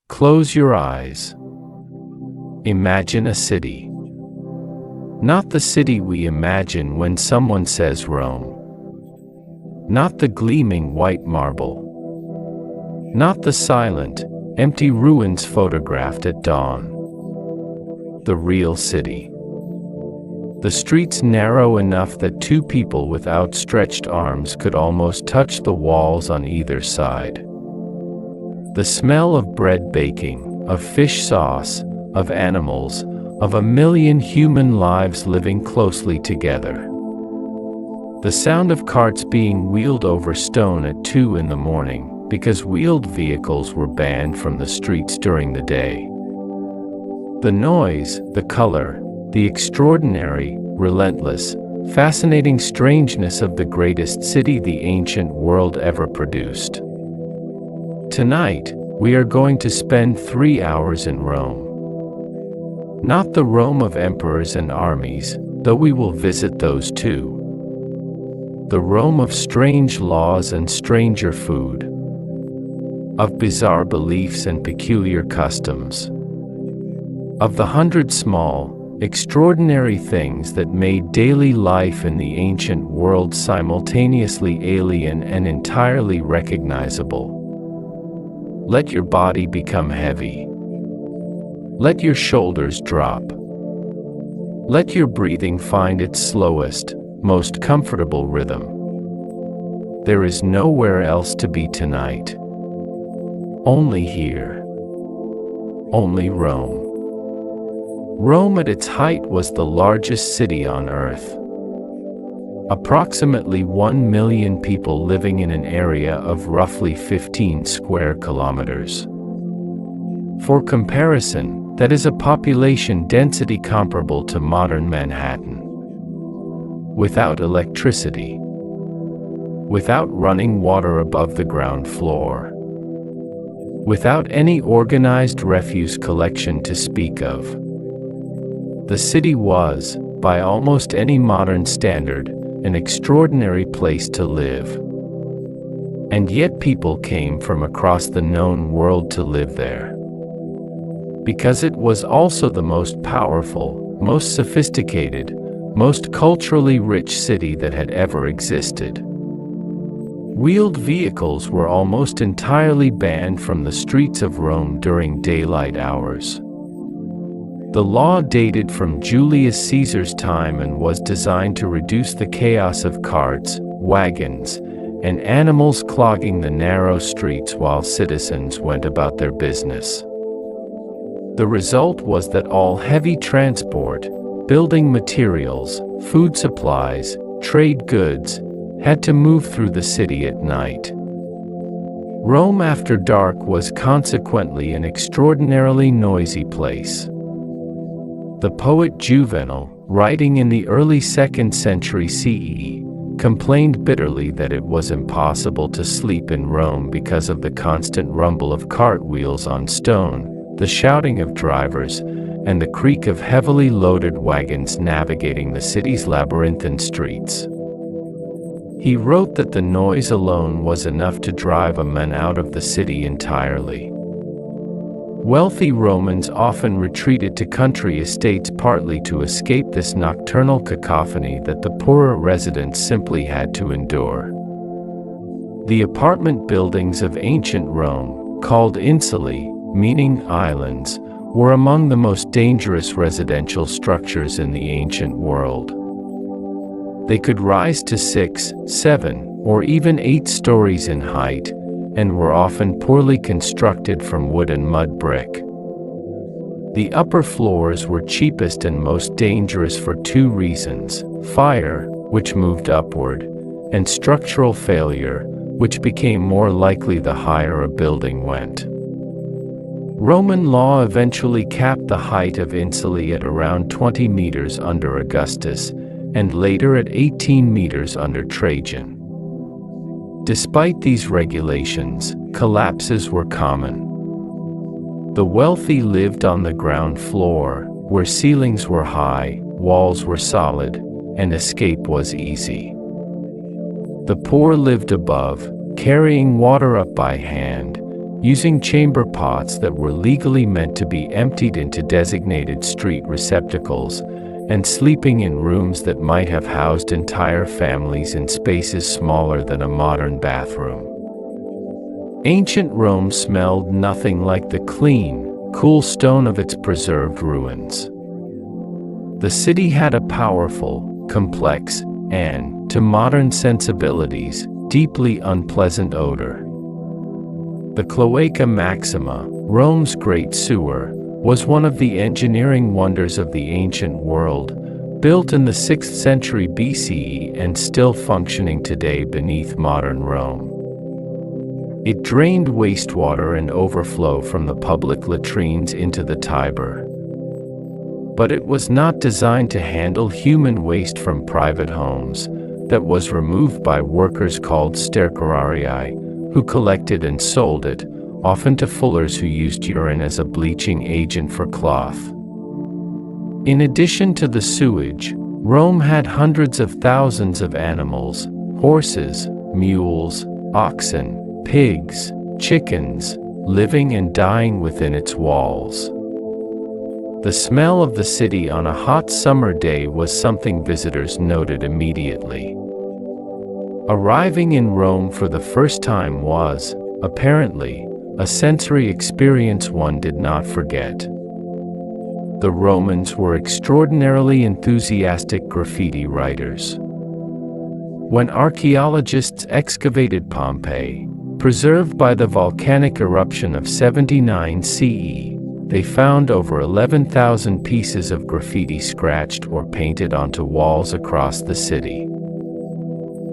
Close your eyes. Imagine a city. Not the city we imagine when someone says Rome. Not the gleaming white marble. Not the silent, empty ruins photographed at dawn. The real city. The streets narrow enough that two people with outstretched arms could almost touch the walls on either side. The smell of bread baking, of fish sauce, of animals, of a million human lives living closely together. The sound of carts being wheeled over stone at 2 in the morning, because wheeled vehicles were banned from the streets during the day. The noise, the color, the extraordinary, relentless, fascinating strangeness of the greatest city the ancient world ever produced. Tonight, we are going to spend 3 hours in Rome. Not the Rome of emperors and armies, though we will visit those too. The Rome of strange laws and stranger food, of bizarre beliefs and peculiar customs, of the 100 small, extraordinary things that made daily life in the ancient world simultaneously alien and entirely recognizable. Let your body become heavy. Let your shoulders drop. Let your breathing find its slowest, most comfortable rhythm. There is nowhere else to be tonight. Only here. Only Rome. Rome at its height was the largest city on Earth. Approximately 1 million people living in an area of roughly 15 square kilometers. For comparison, that is a population density comparable to modern Manhattan. Without electricity. Without running water above the ground floor. Without any organized refuse collection to speak of. The city was, by almost any modern standard, an extraordinary place to live. And yet people came from across the known world to live there. Because it was also the most powerful, most sophisticated, most culturally rich city that had ever existed. Wheeled vehicles were almost entirely banned from the streets of Rome during daylight hours. The law dated from Julius Caesar's time and was designed to reduce the chaos of carts, wagons, and animals clogging the narrow streets while citizens went about their business. The result was that all heavy transport, building materials, food supplies, trade goods, had to move through the city at night. Rome after dark was consequently an extraordinarily noisy place. The poet Juvenal, writing in the early 2nd century CE, complained bitterly that it was impossible to sleep in Rome because of the constant rumble of cartwheels on stone, the shouting of drivers, and the creak of heavily loaded wagons navigating the city's labyrinthine streets. He wrote that the noise alone was enough to drive a man out of the city entirely. Wealthy Romans often retreated to country estates partly to escape this nocturnal cacophony that the poorer residents simply had to endure. The apartment buildings of ancient Rome, called insulae, meaning islands, were among the most dangerous residential structures in the ancient world. They could rise to 6, 7, or even 8 stories in height, and were often poorly constructed from wood and mud brick. The upper floors were cheapest and most dangerous for 2 reasons: fire, which moved upward, and structural failure, which became more likely the higher a building went. Roman law eventually capped the height of insulae at around 20 meters under Augustus, and later at 18 meters under Trajan. Despite these regulations, collapses were common. The wealthy lived on the ground floor, where ceilings were high, walls were solid, and escape was easy. The poor lived above, carrying water up by hand, using chamber pots that were legally meant to be emptied into designated street receptacles, and sleeping in rooms that might have housed entire families in spaces smaller than a modern bathroom. Ancient Rome smelled nothing like the clean, cool stone of its preserved ruins. The city had a powerful, complex, and, to modern sensibilities, deeply unpleasant odor. The Cloaca Maxima, Rome's great sewer, was one of the engineering wonders of the ancient world, built in the 6th century BCE and still functioning today beneath modern Rome. It drained wastewater and overflow from the public latrines into the Tiber. But it was not designed to handle human waste from private homes, that was removed by workers called stercorarii, who collected and sold it, often to fullers who used urine as a bleaching agent for cloth. In addition to the sewage, Rome had hundreds of thousands of animals, horses, mules, oxen, pigs, chickens, living and dying within its walls. The smell of the city on a hot summer day was something visitors noted immediately. Arriving in Rome for the first time was, apparently, a sensory experience one did not forget. The Romans were extraordinarily enthusiastic graffiti writers. When archaeologists excavated Pompeii, preserved by the volcanic eruption of 79 CE, they found over 11,000 pieces of graffiti scratched or painted onto walls across the city.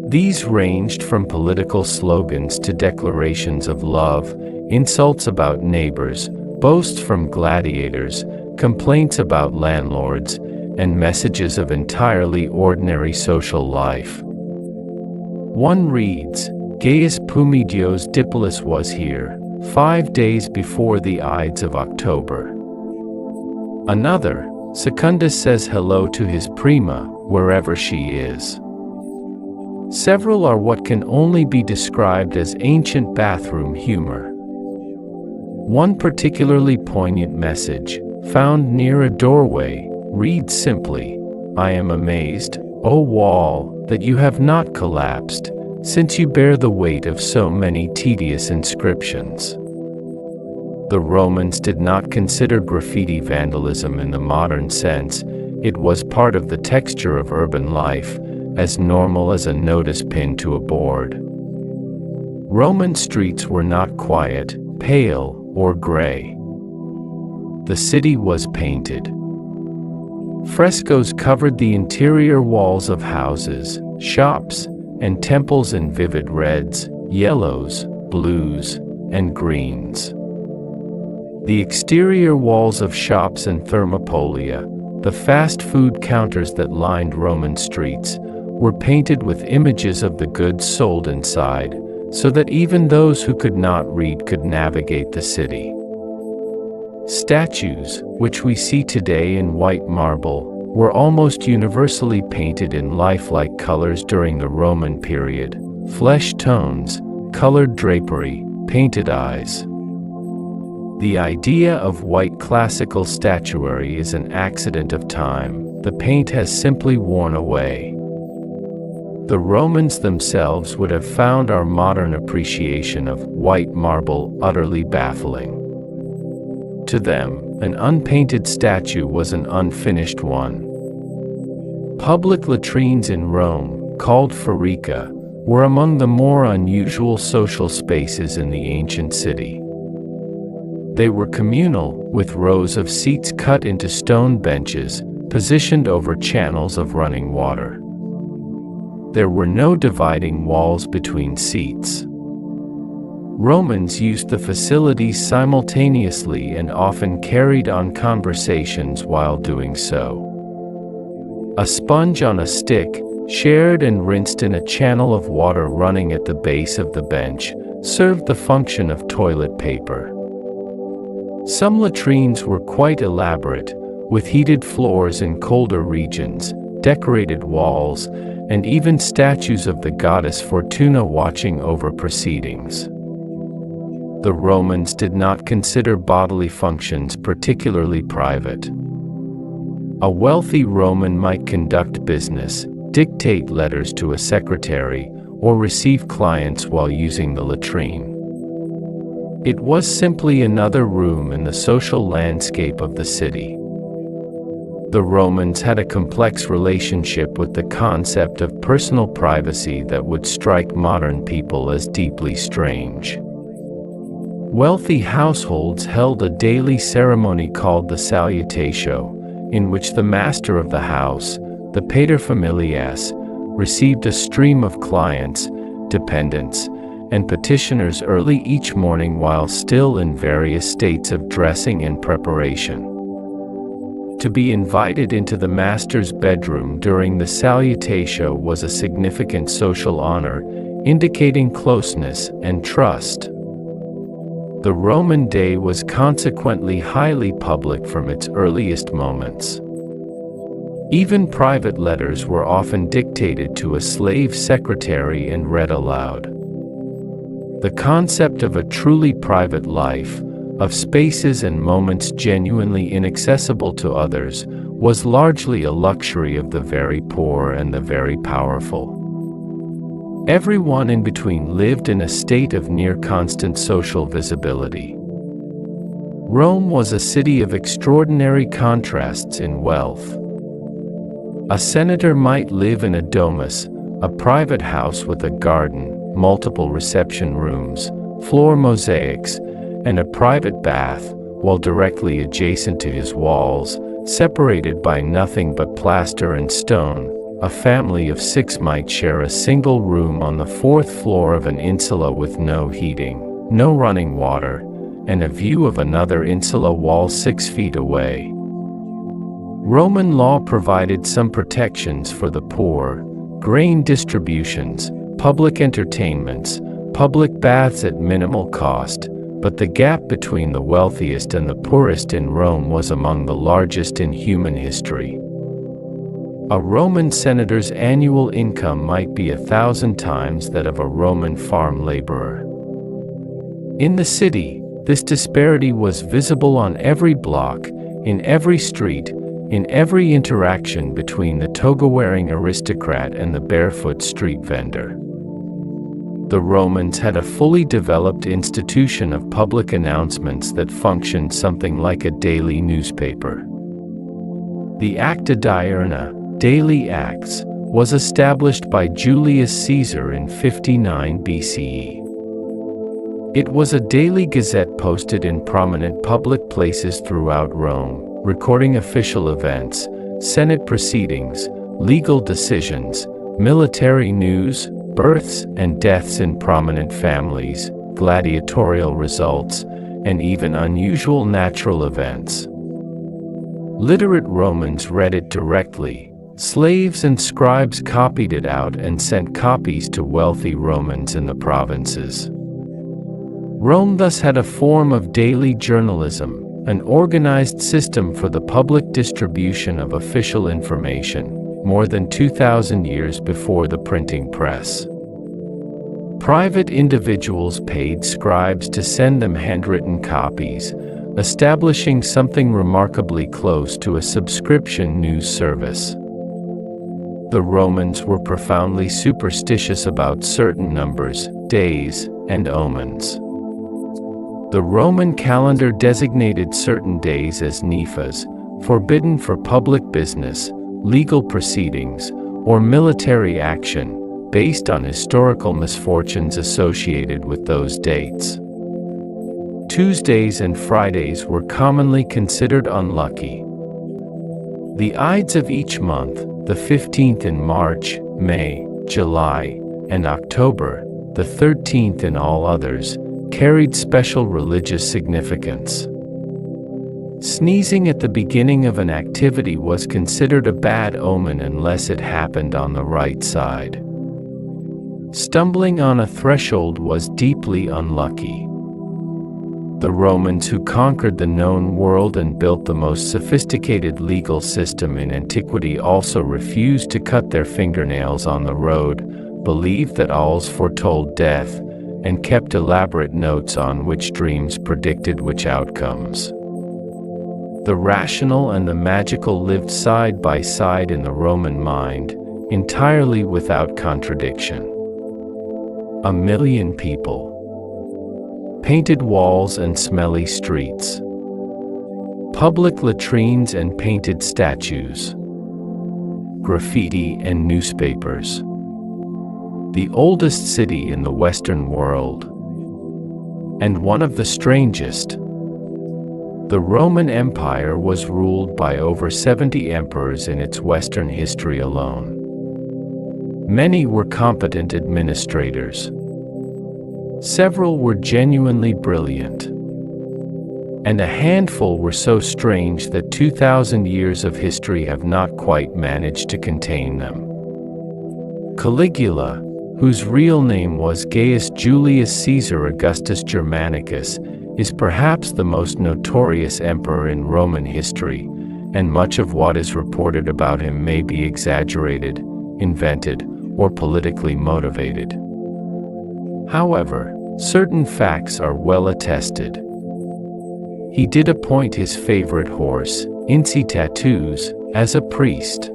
These ranged from political slogans to declarations of love, insults about neighbors, boasts from gladiators, complaints about landlords, and messages of entirely ordinary social life. One reads, Gaius Pumidios Dippolis was here, 5 days before the Ides of October. Another, Secundus says hello to his prima, wherever she is. Several are what can only be described as ancient bathroom humor. One particularly poignant message, found near a doorway, reads simply, I am amazed, O wall, that you have not collapsed, since you bear the weight of so many tedious inscriptions. The Romans did not consider graffiti vandalism in the modern sense. It was part of the texture of urban life, as normal as a notice pinned to a board. Roman streets were not quiet, pale, or gray. The city was painted. Frescoes covered the interior walls of houses, shops, and temples in vivid reds, yellows, blues, and greens. The exterior walls of shops and thermopolia, the fast food counters that lined Roman streets, were painted with images of the goods sold inside, so that even those who could not read could navigate the city. Statues, which we see today in white marble, were almost universally painted in lifelike colors during the Roman period: flesh tones, colored drapery, painted eyes. The idea of white classical statuary is an accident of time. The paint has simply worn away. The Romans themselves would have found our modern appreciation of white marble utterly baffling. To them, an unpainted statue was an unfinished one. Public latrines in Rome, called forica, were among the more unusual social spaces in the ancient city. They were communal, with rows of seats cut into stone benches, positioned over channels of running water. There were no dividing walls between seats. Romans used the facilities simultaneously and often carried on conversations while doing so. A sponge on a stick, shared and rinsed in a channel of water running at the base of the bench, served the function of toilet paper. Some latrines were quite elaborate, with heated floors in colder regions, decorated walls, and even statues of the goddess Fortuna watching over proceedings. The Romans did not consider bodily functions particularly private. A wealthy Roman might conduct business, dictate letters to a secretary, or receive clients while using the latrine. It was simply another room in the social landscape of the city. The Romans had a complex relationship with the concept of personal privacy that would strike modern people as deeply strange. Wealthy households held a daily ceremony called the Salutatio, in which the master of the house, the paterfamilias, received a stream of clients, dependents, and petitioners early each morning while still in various states of dressing and preparation. To be invited into the master's bedroom during the salutatio was a significant social honor, indicating closeness and trust. The Roman day was consequently highly public from its earliest moments. Even private letters were often dictated to a slave secretary and read aloud. The concept of a truly private life, of spaces and moments genuinely inaccessible to others, was largely a luxury of the very poor and the very powerful. Everyone in between lived in a state of near constant social visibility. Rome was a city of extraordinary contrasts in wealth. A senator might live in a domus, a private house with a garden, multiple reception rooms, floor mosaics, and a private bath, while directly adjacent to his walls, separated by nothing but plaster and stone, a family of 6 might share a single room on the 4th floor of an insula with no heating, no running water, and a view of another insula wall 6 feet away. Roman law provided some protections for the poor: grain distributions, public entertainments, public baths at minimal cost, but the gap between the wealthiest and the poorest in Rome was among the largest in human history. A Roman senator's annual income might be 1,000 times that of a Roman farm laborer. In the city, this disparity was visible on every block, in every street, in every interaction between the toga-wearing aristocrat and the barefoot street vendor. The Romans had a fully developed institution of public announcements that functioned something like a daily newspaper. The Acta Diurna, Daily Acts, was established by Julius Caesar in 59 BCE. It was a daily gazette posted in prominent public places throughout Rome, recording official events, Senate proceedings, legal decisions, military news, births and deaths in prominent families, gladiatorial results, and even unusual natural events. Literate Romans read it directly. Slaves and scribes copied it out and sent copies to wealthy Romans in the provinces. Rome thus had a form of daily journalism, an organized system for the public distribution of official information, more than 2,000 years before the printing press. Private individuals paid scribes to send them handwritten copies, establishing something remarkably close to a subscription news service. The Romans were profoundly superstitious about certain numbers, days, and omens. The Roman calendar designated certain days as nephas, forbidden for public business, legal proceedings, or military action, based on historical misfortunes associated with those dates. Tuesdays and Fridays were commonly considered unlucky. The Ides of each month, the 15th in March, May, July, and October, the 13th in all others, carried special religious significance. Sneezing at the beginning of an activity was considered a bad omen unless it happened on the right side. Stumbling on a threshold was deeply unlucky. The Romans, who conquered the known world and built the most sophisticated legal system in antiquity, also refused to cut their fingernails on the road, believed that owls foretold death, and kept elaborate notes on which dreams predicted which outcomes. The rational and the magical lived side by side in the Roman mind, entirely without contradiction. 1,000,000 people. Painted walls and smelly streets. Public latrines and painted statues. Graffiti and newspapers. The oldest city in the Western world. And one of the strangest. The Roman Empire was ruled by over 70 emperors in its Western history alone. Many were competent administrators. Several were genuinely brilliant. And a handful were so strange that 2,000 years of history have not quite managed to contain them. Caligula, whose real name was Gaius Julius Caesar Augustus Germanicus, is perhaps the most notorious emperor in Roman history, and much of what is reported about him may be exaggerated, invented, or politically motivated. However, certain facts are well attested. He did appoint his favorite horse, Incitatus, as a priest.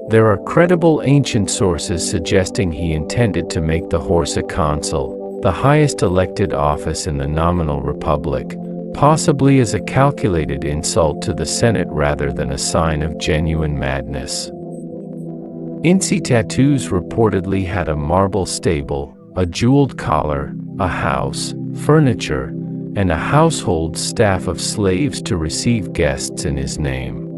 There are credible ancient sources suggesting he intended to make the horse a consul, the highest elected office in the nominal republic, possibly as a calculated insult to the Senate rather than a sign of genuine madness. Incitatus reportedly had a marble stable, a jeweled collar, a house, furniture, and a household staff of slaves to receive guests in his name.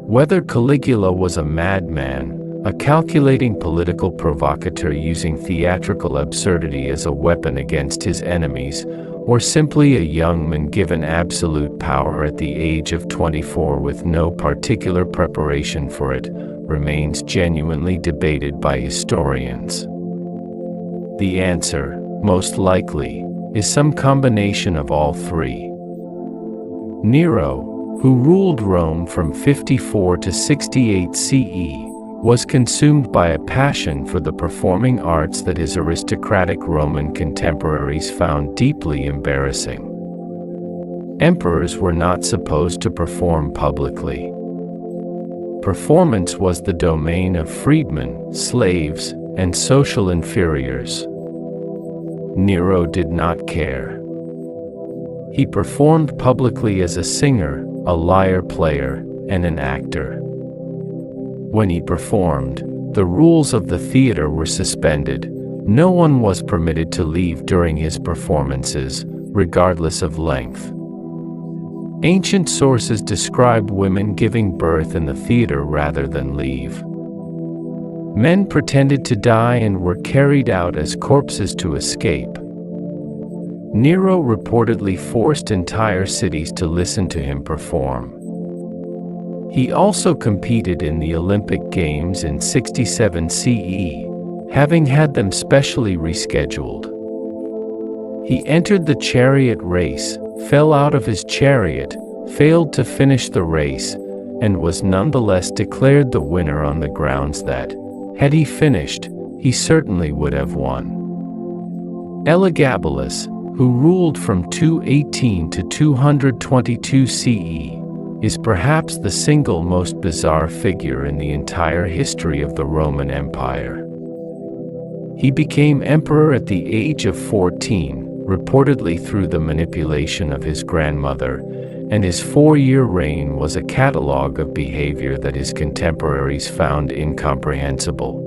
Whether Caligula was a madman, a calculating political provocateur using theatrical absurdity as a weapon against his enemies, or simply a young man given absolute power at the age of 24 with no particular preparation for it, remains genuinely debated by historians. The answer, most likely, is some combination of all three. Nero, who ruled Rome from 54 to 68 CE, was consumed by a passion for the performing arts that his aristocratic Roman contemporaries found deeply embarrassing. Emperors were not supposed to perform publicly. Performance was the domain of freedmen, slaves, and social inferiors. Nero did not care. He performed publicly as a singer, a lyre player, and an actor. When he performed, the rules of the theater were suspended. No one was permitted to leave during his performances, regardless of length. Ancient sources describe women giving birth in the theater rather than leave. Men pretended to die and were carried out as corpses to escape. Nero reportedly forced entire cities to listen to him perform. He also competed in the Olympic Games in 67 CE, having had them specially rescheduled. He entered the chariot race, fell out of his chariot, failed to finish the race, and was nonetheless declared the winner on the grounds that, had he finished, he certainly would have won. Elagabalus, who ruled from 218 to 222 CE, is perhaps the single most bizarre figure in the entire history of the Roman Empire. He became emperor at the age of 14, reportedly through the manipulation of his grandmother, and his 4-year reign was a catalogue of behavior that his contemporaries found incomprehensible.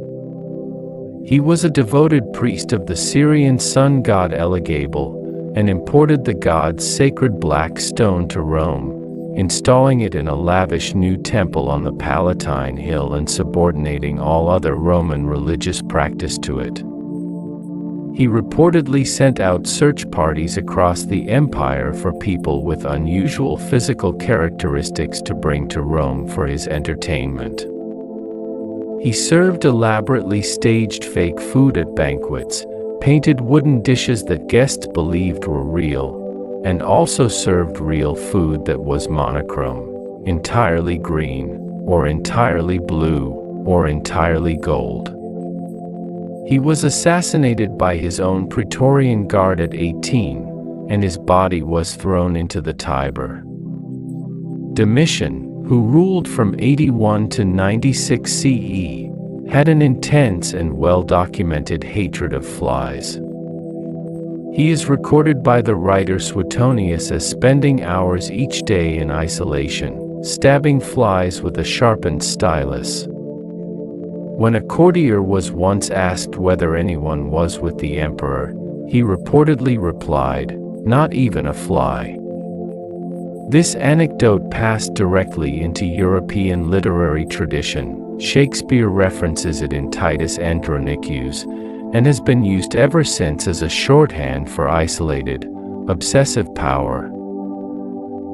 He was a devoted priest of the Syrian sun god Elagabal, and imported the god's sacred black stone to Rome, installing it in a lavish new temple on the Palatine Hill and subordinating all other Roman religious practice to it. He reportedly sent out search parties across the empire for people with unusual physical characteristics to bring to Rome for his entertainment. He served elaborately staged fake food at banquets, painted wooden dishes that guests believed were real, and also served real food that was monochrome, entirely green, or entirely blue, or entirely gold. He was assassinated by his own Praetorian Guard at 18, and his body was thrown into the Tiber. Domitian, who ruled from 81 to 96 CE, had an intense and well-documented hatred of flies. He is recorded by the writer Suetonius as spending hours each day in isolation, stabbing flies with a sharpened stylus. When a courtier was once asked whether anyone was with the emperor, he reportedly replied, "Not even a fly." This anecdote passed directly into European literary tradition. Shakespeare references it in Titus Andronicus, and has been used ever since as a shorthand for isolated, obsessive power.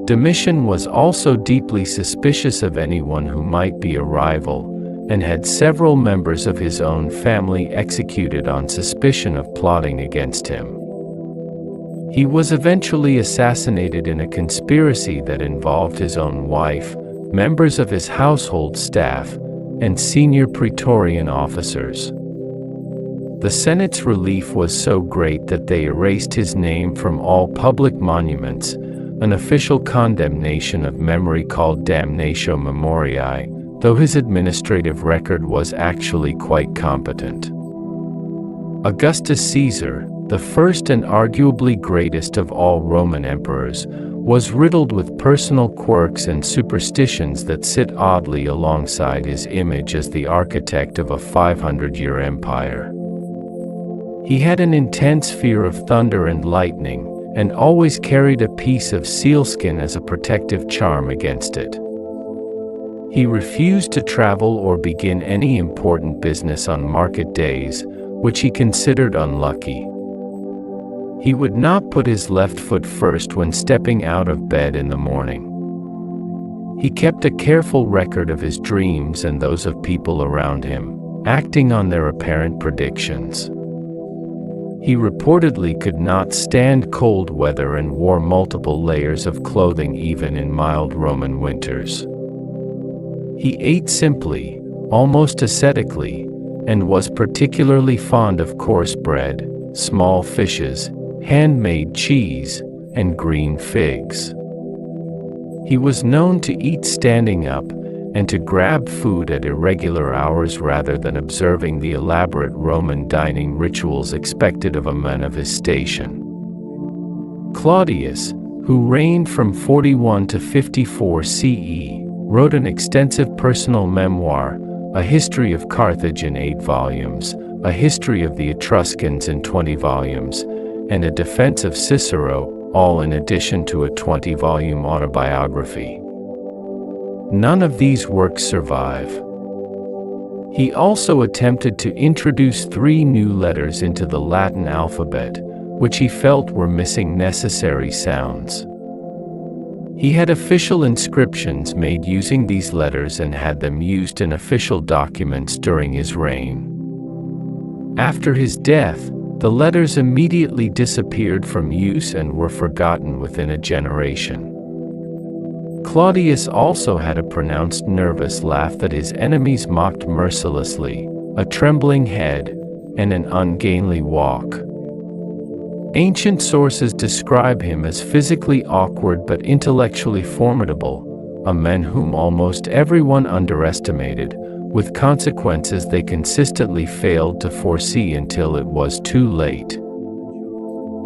Domitian was also deeply suspicious of anyone who might be a rival, and had several members of his own family executed on suspicion of plotting against him. He was eventually assassinated in a conspiracy that involved his own wife, members of his household staff, and senior Praetorian officers. The Senate's relief was so great that they erased his name from all public monuments, an official condemnation of memory called damnatio memoriae, though his administrative record was actually quite competent. Augustus Caesar, the first and arguably greatest of all Roman emperors, was riddled with personal quirks and superstitions that sit oddly alongside his image as the architect of a 500-year empire. He had an intense fear of thunder and lightning, and always carried a piece of sealskin as a protective charm against it. He refused to travel or begin any important business on market days, which he considered unlucky. He would not put his left foot first when stepping out of bed in the morning. He kept a careful record of his dreams and those of people around him, acting on their apparent predictions. He reportedly could not stand cold weather and wore multiple layers of clothing even in mild Roman winters. He ate simply, almost ascetically, and was particularly fond of coarse bread, small fishes, handmade cheese, and green figs. He was known to eat standing up, and to grab food at irregular hours rather than observing the elaborate Roman dining rituals expected of a man of his station. Claudius, who reigned from 41 to 54 CE, wrote an extensive personal memoir, a history of Carthage in 8 volumes, a history of the Etruscans in 20 volumes, and a defense of Cicero, all in addition to a 20-volume autobiography. None of these works survive. He also attempted to introduce 3 new letters into the Latin alphabet, which he felt were missing necessary sounds. He had official inscriptions made using these letters and had them used in official documents during his reign. After his death, the letters immediately disappeared from use and were forgotten within a generation. Claudius also had a pronounced nervous laugh that his enemies mocked mercilessly, a trembling head, and an ungainly walk. Ancient sources describe him as physically awkward but intellectually formidable, a man whom almost everyone underestimated, with consequences they consistently failed to foresee until it was too late.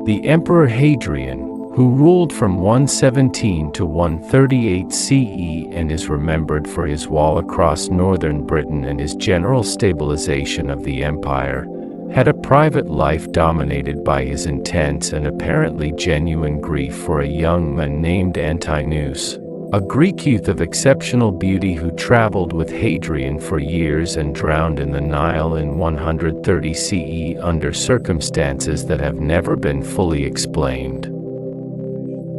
The Emperor Hadrian, who ruled from 117 to 138 CE and is remembered for his wall across northern Britain and his general stabilization of the empire, had a private life dominated by his intense and apparently genuine grief for a young man named Antinous, a Greek youth of exceptional beauty who traveled with Hadrian for years and drowned in the Nile in 130 CE under circumstances that have never been fully explained.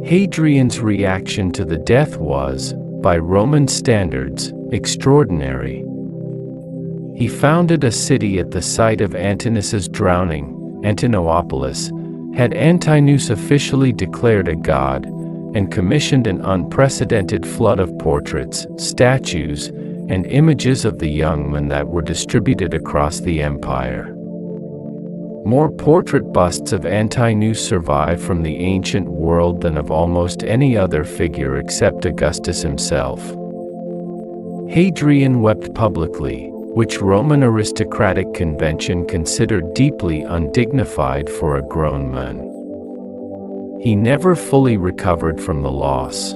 Hadrian's reaction to the death was, by Roman standards, extraordinary. He founded a city at the site of Antinous' drowning, Antinopolis, had Antinous officially declared a god, and commissioned an unprecedented flood of portraits, statues, and images of the young man that were distributed across the empire. More portrait busts of Antinous survive from the ancient world than of almost any other figure except Augustus himself. Hadrian wept publicly, which Roman aristocratic convention considered deeply undignified for a grown man. He never fully recovered from the loss.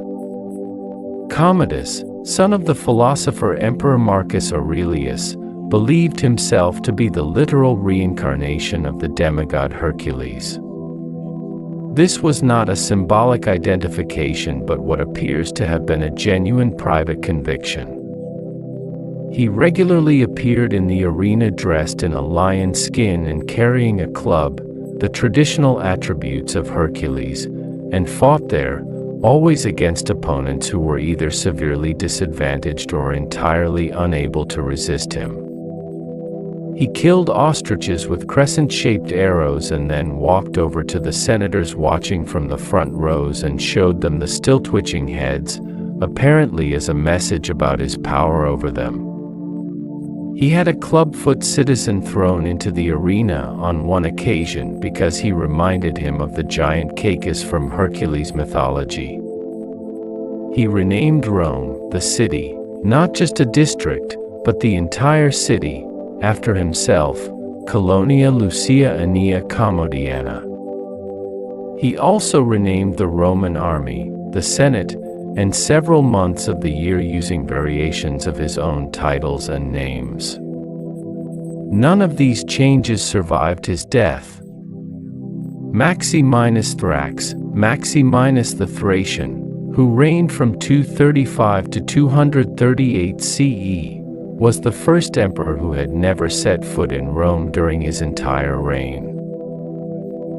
Commodus, son of the philosopher Emperor Marcus Aurelius, believed himself to be the literal reincarnation of the demigod Hercules. This was not a symbolic identification but what appears to have been a genuine private conviction. He regularly appeared in the arena dressed in a lion's skin and carrying a club, the traditional attributes of Hercules, and fought there, always against opponents who were either severely disadvantaged or entirely unable to resist him. He killed ostriches with crescent-shaped arrows and then walked over to the senators watching from the front rows and showed them the still twitching heads, apparently as a message about his power over them. He had a clubfoot citizen thrown into the arena on one occasion because he reminded him of the giant Cacus from Hercules mythology. He renamed Rome, the city, not just a district, but the entire city, after himself, Colonia Lucia Aeneia Commodiana. He also renamed the Roman army, the Senate, and several months of the year using variations of his own titles and names. None of these changes survived his death. Maximinus Thrax, Maximinus the Thracian, who reigned from 235 to 238 CE, was the first emperor who had never set foot in Rome during his entire reign.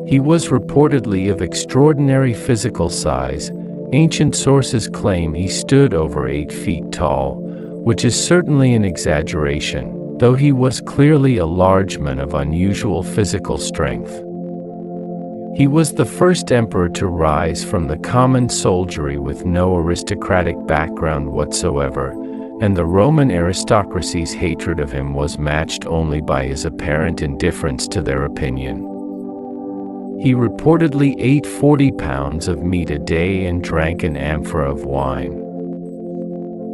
He was reportedly of extraordinary physical size. Ancient sources claim he stood over 8 feet tall, which is certainly an exaggeration, though he was clearly a large man of unusual physical strength. He was the first emperor to rise from the common soldiery with no aristocratic background whatsoever, and the Roman aristocracy's hatred of him was matched only by his apparent indifference to their opinion. He reportedly ate 40 pounds of meat a day and drank an amphora of wine.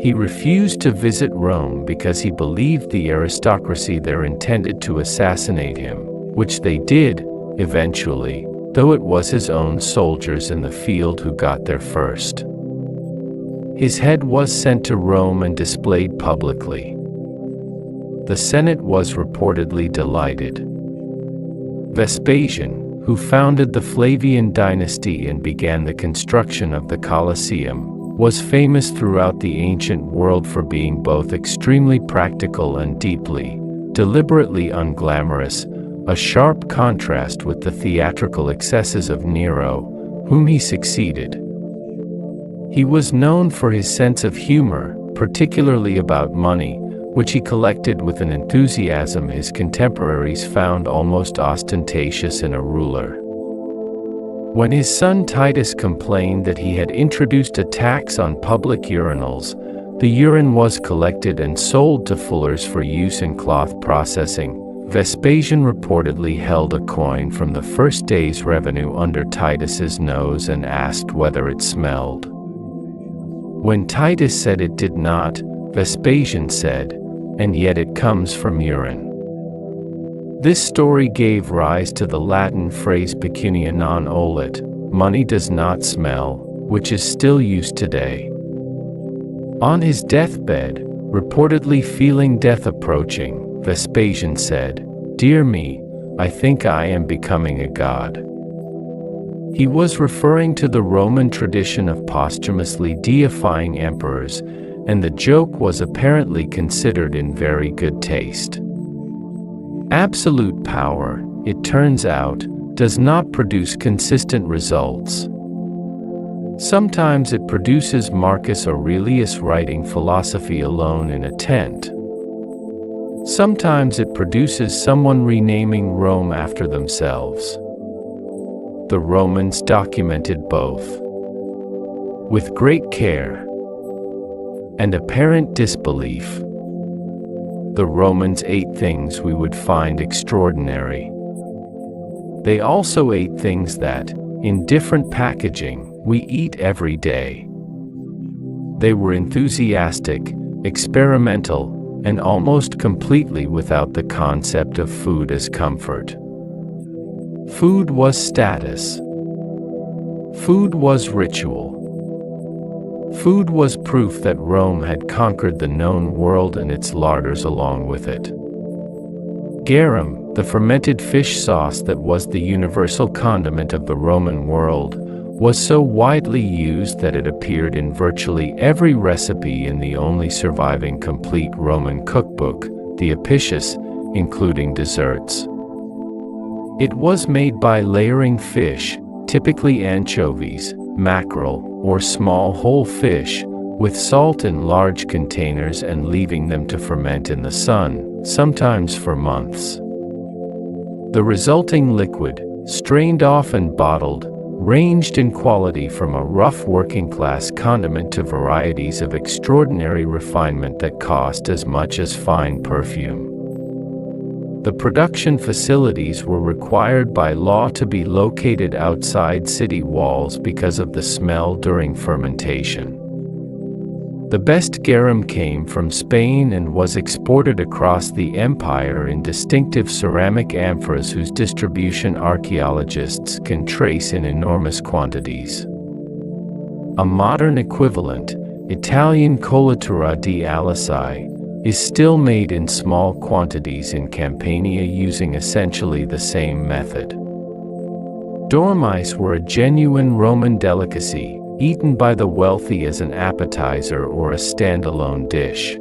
He refused to visit Rome because he believed the aristocracy there intended to assassinate him, which they did, eventually, though it was his own soldiers in the field who got there first. His head was sent to Rome and displayed publicly. The Senate was reportedly delighted. Vespasian, who founded the Flavian dynasty and began the construction of the Colosseum, was famous throughout the ancient world for being both extremely practical and deeply, deliberately unglamorous, a sharp contrast with the theatrical excesses of Nero, whom he succeeded. He was known for his sense of humor, particularly about money, which he collected with an enthusiasm his contemporaries found almost ostentatious in a ruler. When his son Titus complained that he had introduced a tax on public urinals, the urine was collected and sold to fullers for use in cloth processing. Vespasian reportedly held a coin from the first day's revenue under Titus's nose and asked whether it smelled. When Titus said it did not, Vespasian said, "And yet it comes from urine." This story gave rise to the Latin phrase pecunia non olet, money does not smell, which is still used today. On his deathbed, reportedly feeling death approaching, Vespasian said, "Dear me, I think I am becoming a god." He was referring to the Roman tradition of posthumously deifying emperors, and the joke was apparently considered in very good taste. Absolute power, it turns out, does not produce consistent results. Sometimes it produces Marcus Aurelius writing philosophy alone in a tent. Sometimes it produces someone renaming Rome after themselves. The Romans documented both. With great care and apparent disbelief, the Romans ate things we would find extraordinary. They also ate things that, in different packaging, we eat every day. They were enthusiastic, experimental, and almost completely without the concept of food as comfort. Food was status. Food was ritual. Food was proof that Rome had conquered the known world and its larders along with it. Garum, the fermented fish sauce that was the universal condiment of the Roman world, was so widely used that it appeared in virtually every recipe in the only surviving complete Roman cookbook, the Apicius, including desserts. It was made by layering fish, typically anchovies, mackerel, or small whole fish, with salt in large containers and leaving them to ferment in the sun, sometimes for months. The resulting liquid, strained off and bottled, ranged in quality from a rough working-class condiment to varieties of extraordinary refinement that cost as much as fine perfume. The production facilities were required by law to be located outside city walls because of the smell during fermentation. The best garum came from Spain and was exported across the empire in distinctive ceramic amphoras whose distribution archaeologists can trace in enormous quantities. A modern equivalent, Italian Colatura di Alisai, is still made in small quantities in Campania using essentially the same method. Dormice were a genuine Roman delicacy, eaten by the wealthy as an appetizer or a standalone dish.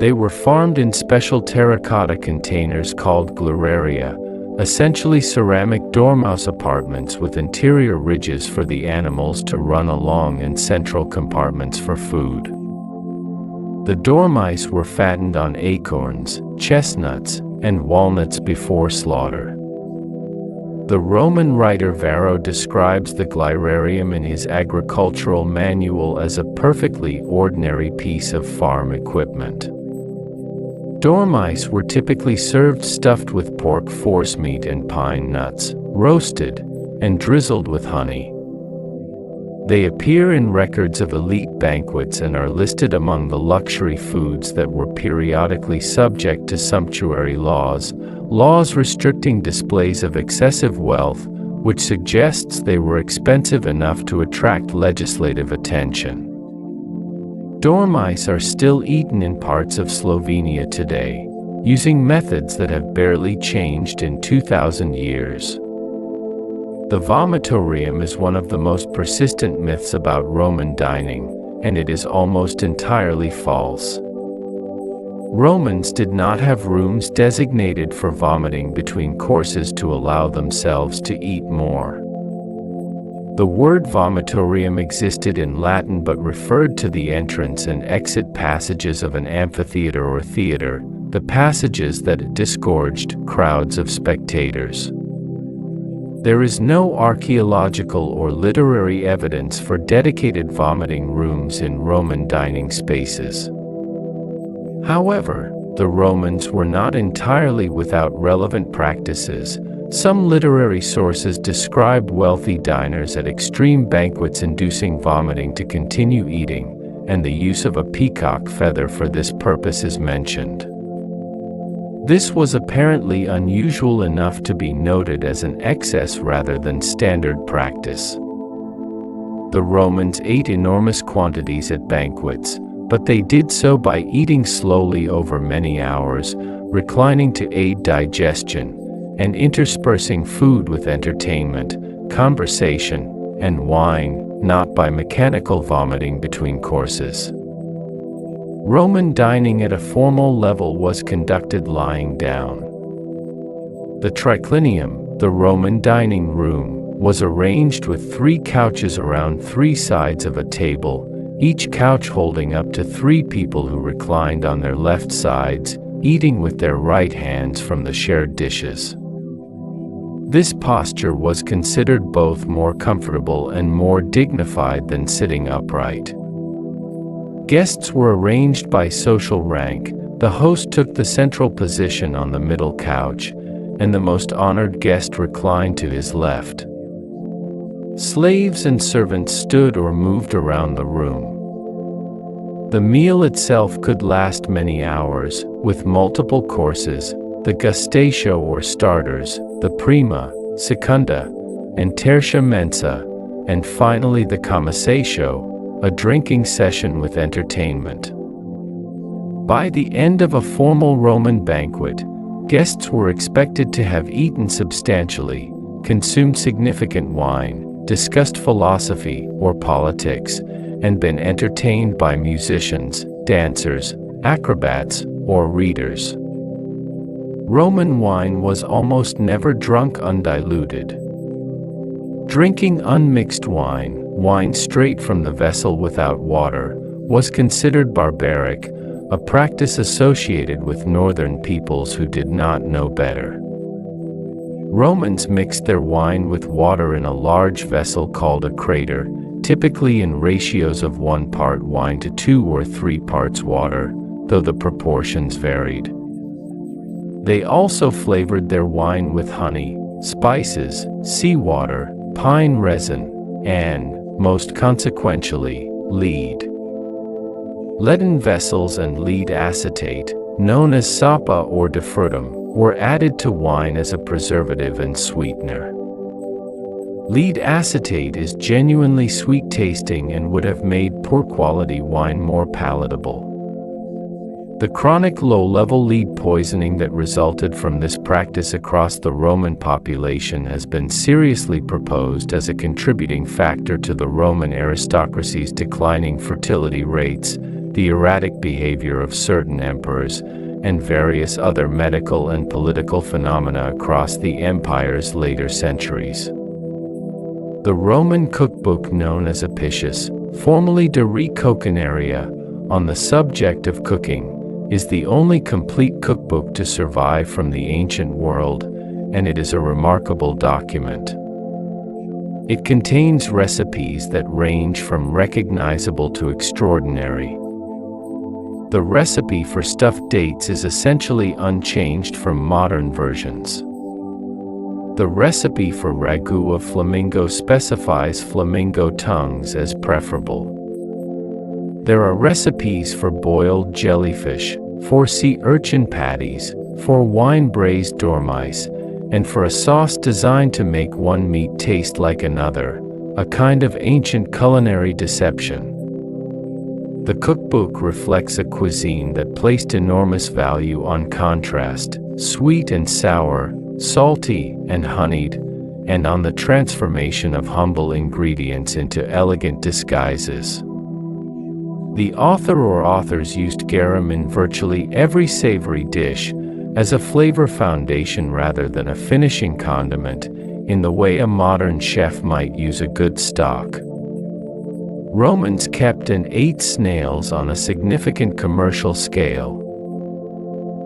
They were farmed in special terracotta containers called gluraria, essentially ceramic dormouse apartments with interior ridges for the animals to run along and central compartments for food. The dormice were fattened on acorns, chestnuts, and walnuts before slaughter. The Roman writer Varro describes the glirarium in his agricultural manual as a perfectly ordinary piece of farm equipment. Dormice were typically served stuffed with pork forcemeat and pine nuts, roasted, and drizzled with honey. They appear in records of elite banquets and are listed among the luxury foods that were periodically subject to sumptuary laws restricting displays of excessive wealth, which suggests they were expensive enough to attract legislative attention. Dormice are still eaten in parts of Slovenia today, using methods that have barely changed in 2,000 years. The vomitorium is one of the most persistent myths about Roman dining, and it is almost entirely false. Romans did not have rooms designated for vomiting between courses to allow themselves to eat more. The word vomitorium existed in Latin but referred to the entrance and exit passages of an amphitheater or theater, the passages that disgorged crowds of spectators. There is no archaeological or literary evidence for dedicated vomiting rooms in Roman dining spaces. However, the Romans were not entirely without relevant practices. Some literary sources describe wealthy diners at extreme banquets inducing vomiting to continue eating, and the use of a peacock feather for this purpose is mentioned. This was apparently unusual enough to be noted as an excess rather than standard practice. The Romans ate enormous quantities at banquets, but they did so by eating slowly over many hours, reclining to aid digestion, and interspersing food with entertainment, conversation, and wine, not by mechanical vomiting between courses. Roman dining at a formal level was conducted lying down. The triclinium, the Roman dining room, was arranged with 3 couches around 3 sides of a table, each couch holding up to 3 people who reclined on their left sides, eating with their right hands from the shared dishes. This posture was considered both more comfortable and more dignified than sitting upright. Guests were arranged by social rank. The host took the central position on the middle couch, and the most honored guest reclined to his left. Slaves and servants stood or moved around the room. The meal itself could last many hours, with multiple courses, the gustatorio or starters, the prima, secunda, and tertia mensa, and finally the commissatio, a drinking session with entertainment. By the end of a formal Roman banquet, guests were expected to have eaten substantially, consumed significant wine, discussed philosophy or politics, and been entertained by musicians, dancers, acrobats, or readers. Roman wine was almost never drunk undiluted. Drinking unmixed wine, wine straight from the vessel without water, was considered barbaric, a practice associated with northern peoples who did not know better. Romans mixed their wine with water in a large vessel called a crater, typically in ratios of 1 part wine to 2 or 3 parts water, though the proportions varied. They also flavored their wine with honey, spices, seawater, pine resin, and, most consequentially, lead. Leaden vessels and lead acetate, known as sapa or defrutum, were added to wine as a preservative and sweetener. Lead acetate is genuinely sweet-tasting and would have made poor-quality wine more palatable. The chronic low-level lead poisoning that resulted from this practice across the Roman population has been seriously proposed as a contributing factor to the Roman aristocracy's declining fertility rates, the erratic behavior of certain emperors, and various other medical and political phenomena across the empire's later centuries. The Roman cookbook known as Apicius, formerly De Re Coquinaria, on the subject of cooking, is the only complete cookbook to survive from the ancient world, and it is a remarkable document. It contains recipes that range from recognizable to extraordinary. The recipe for stuffed dates is essentially unchanged from modern versions. The recipe for ragu of flamingo specifies flamingo tongues as preferable. There are recipes for boiled jellyfish, for sea urchin patties, for wine braised dormice, and for a sauce designed to make one meat taste like another, a kind of ancient culinary deception. The cookbook reflects a cuisine that placed enormous value on contrast, sweet and sour, salty and honeyed, and on the transformation of humble ingredients into elegant disguises. The author or authors used garum in virtually every savory dish, as a flavor foundation rather than a finishing condiment, in the way a modern chef might use a good stock. Romans kept and ate snails on a significant commercial scale.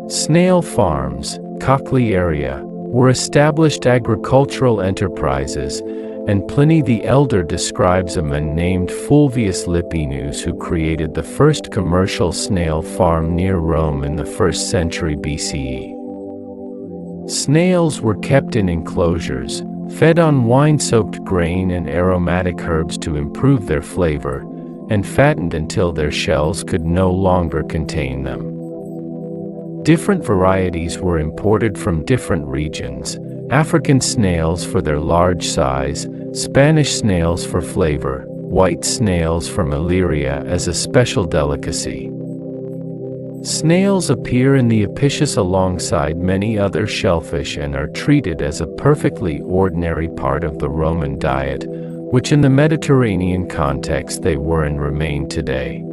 Snail farms, cochlearia, were established agricultural enterprises, and Pliny the Elder describes a man named Fulvius Lipinus who created the first commercial snail farm near Rome in the 1st century BCE. Snails were kept in enclosures, fed on wine-soaked grain and aromatic herbs to improve their flavor, and fattened until their shells could no longer contain them. Different varieties were imported from different regions: African snails for their large size, Spanish snails for flavor, white snails from Illyria as a special delicacy. Snails appear in the Apicius alongside many other shellfish and are treated as a perfectly ordinary part of the Roman diet, which in the Mediterranean context they were and remain today.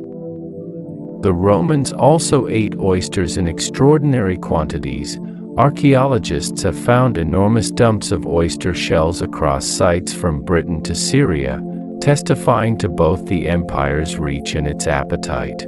The Romans also ate oysters in extraordinary quantities. Archaeologists have found enormous dumps of oyster shells across sites from Britain to Syria, testifying to both the empire's reach and its appetite.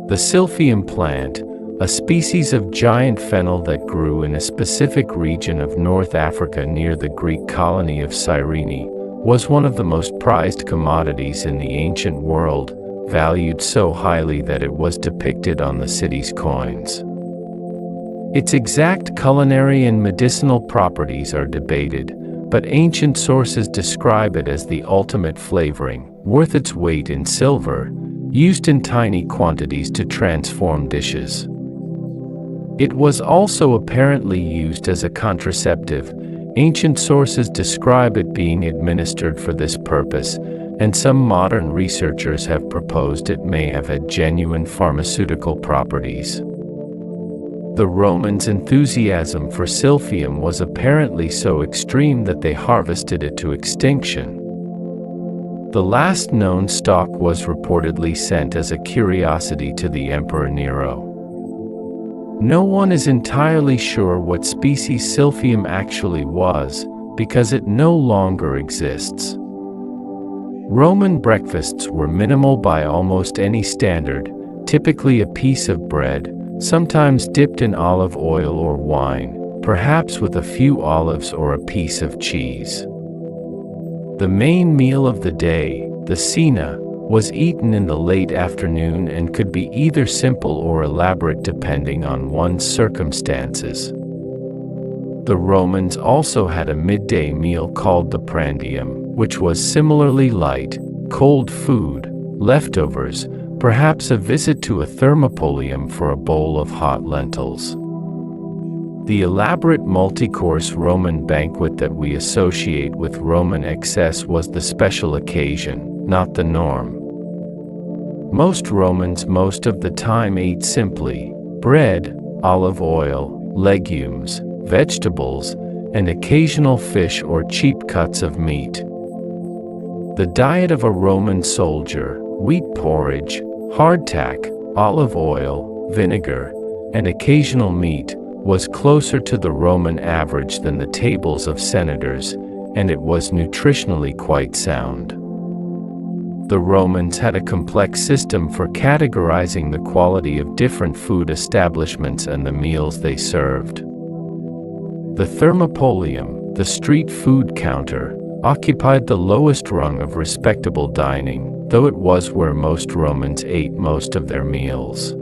The silphium plant, a species of giant fennel that grew in a specific region of North Africa near the Greek colony of Cyrene, was one of the most prized commodities in the ancient world, valued so highly that it was depicted on the city's coins. Its exact culinary and medicinal properties are debated, but ancient sources describe it as the ultimate flavoring, worth its weight in silver, used in tiny quantities to transform dishes. It was also apparently used as a contraceptive. Ancient sources describe it being administered for this purpose, and some modern researchers have proposed it may have had genuine pharmaceutical properties. The Romans' enthusiasm for silphium was apparently so extreme that they harvested it to extinction. The last known stock was reportedly sent as a curiosity to the Emperor Nero. No one is entirely sure what species silphium actually was, because it no longer exists. Roman breakfasts were minimal by almost any standard, typically a piece of bread, sometimes dipped in olive oil or wine, perhaps with a few olives or a piece of cheese. The main meal of the day, the cena, was eaten in the late afternoon and could be either simple or elaborate depending on one's circumstances. The Romans also had a midday meal called the prandium, which was similarly light, cold food, leftovers, perhaps a visit to a thermopolium for a bowl of hot lentils. The elaborate multi-course Roman banquet that we associate with Roman excess was the special occasion, not the norm. Most Romans most of the time ate simply: bread, olive oil, legumes, vegetables, and occasional fish or cheap cuts of meat. The diet of a Roman soldier, wheat porridge, hardtack, olive oil, vinegar, and occasional meat, was closer to the Roman average than the tables of senators, and it was nutritionally quite sound. The Romans had a complex system for categorizing the quality of different food establishments and the meals they served. The thermopolium, the street food counter, occupied the lowest rung of respectable dining, though it was where most Romans ate most of their meals.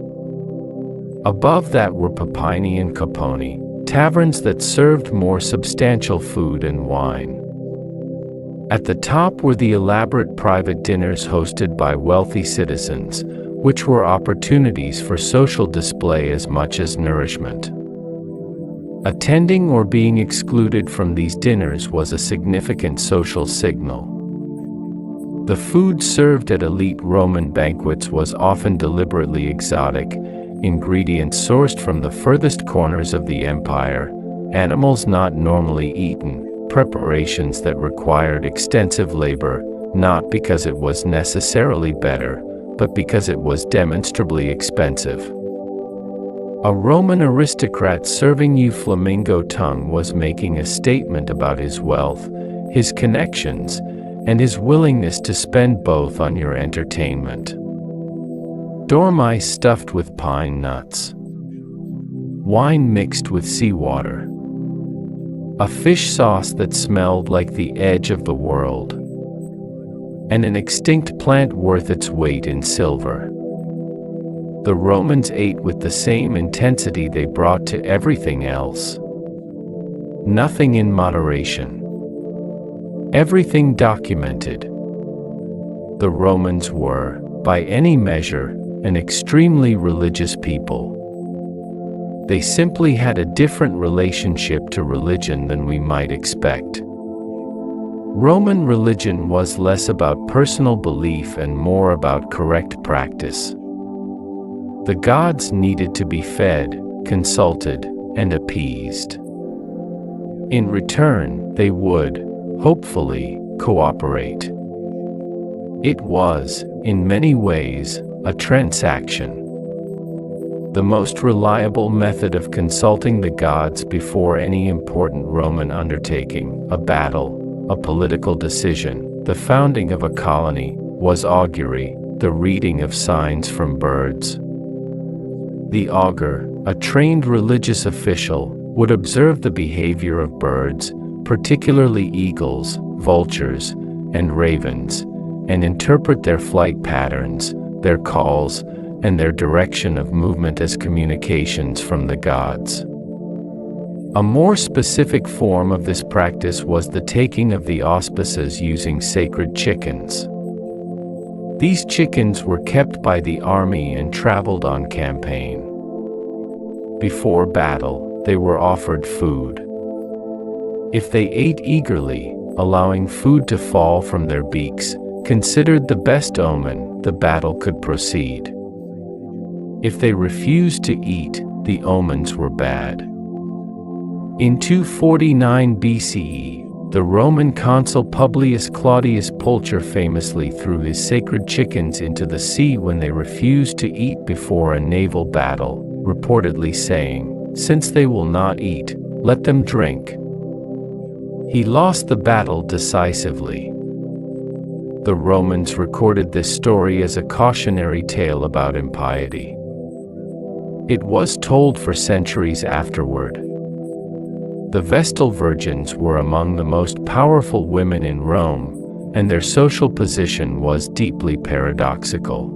Above that were popini and coponi, taverns that served more substantial food and wine. At the top were the elaborate private dinners hosted by wealthy citizens, which were opportunities for social display as much as nourishment. Attending or being excluded from these dinners was a significant social signal. The food served at elite Roman banquets was often deliberately exotic, ingredients sourced from the furthest corners of the empire, animals not normally eaten, preparations that required extensive labor, not because it was necessarily better, but because it was demonstrably expensive. A Roman aristocrat serving you flamingo tongue was making a statement about his wealth, his connections, and his willingness to spend both on your entertainment. Dormice stuffed with pine nuts. Wine mixed with seawater. A fish sauce that smelled like the edge of the world. And an extinct plant worth its weight in silver. The Romans ate with the same intensity they brought to everything else. Nothing in moderation. Everything documented. The Romans were, by any measure, an extremely religious people. They simply had a different relationship to religion than we might expect. Roman religion was less about personal belief and more about correct practice. The gods needed to be fed, consulted, and appeased. In return, they would, hopefully, cooperate. It was, in many ways, a transaction. The most reliable method of consulting the gods before any important Roman undertaking, a battle, a political decision, the founding of a colony, was augury, the reading of signs from birds. The augur, a trained religious official, would observe the behavior of birds, particularly eagles, vultures, and ravens, and interpret their flight patterns, their calls, and their direction of movement as communications from the gods. A more specific form of this practice was the taking of the auspices using sacred chickens. These chickens were kept by the army and traveled on campaign. Before battle, they were offered food. If they ate eagerly, allowing food to fall from their beaks, considered the best omen, the battle could proceed. If they refused to eat, the omens were bad. In 249 BCE, the Roman consul Publius Claudius Pulcher famously threw his sacred chickens into the sea when they refused to eat before a naval battle, reportedly saying, "Since they will not eat, let them drink." He lost the battle decisively. The Romans recorded this story as a cautionary tale about impiety. It was told for centuries afterward. The Vestal Virgins were among the most powerful women in Rome, and their social position was deeply paradoxical.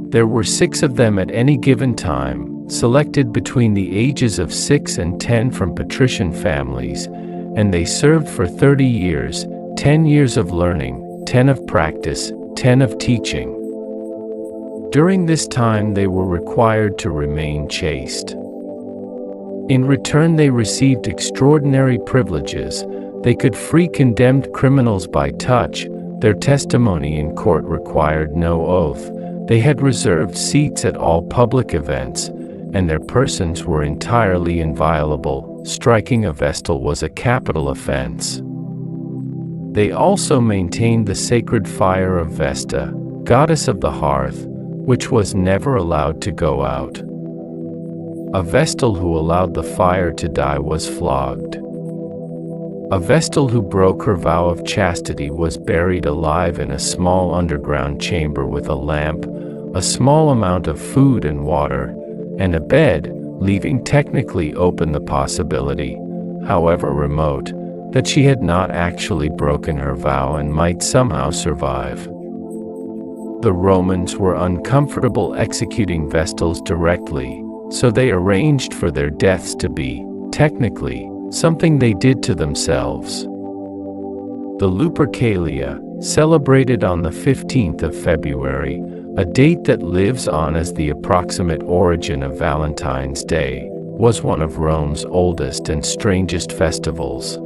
There were 6 of them at any given time, selected between the ages of 6 and 10 from patrician families, and they served for 30 years, 10 years of learning, 10 of practice, 10 of teaching. During this time they were required to remain chaste. In return they received extraordinary privileges. They could free condemned criminals by touch. Their testimony in court required no oath. They had reserved seats at all public events, and their persons were entirely inviolable. Striking a Vestal was a capital offense. They also maintained the sacred fire of Vesta, goddess of the hearth, which was never allowed to go out. A Vestal who allowed the fire to die was flogged. A Vestal who broke her vow of chastity was buried alive in a small underground chamber with a lamp, a small amount of food and water, and a bed, leaving technically open the possibility, however remote, that she had not actually broken her vow and might somehow survive. The Romans were uncomfortable executing Vestals directly, so they arranged for their deaths to be, technically, something they did to themselves. The Lupercalia, celebrated on the 15th of February, a date that lives on as the approximate origin of Valentine's Day, was one of Rome's oldest and strangest festivals.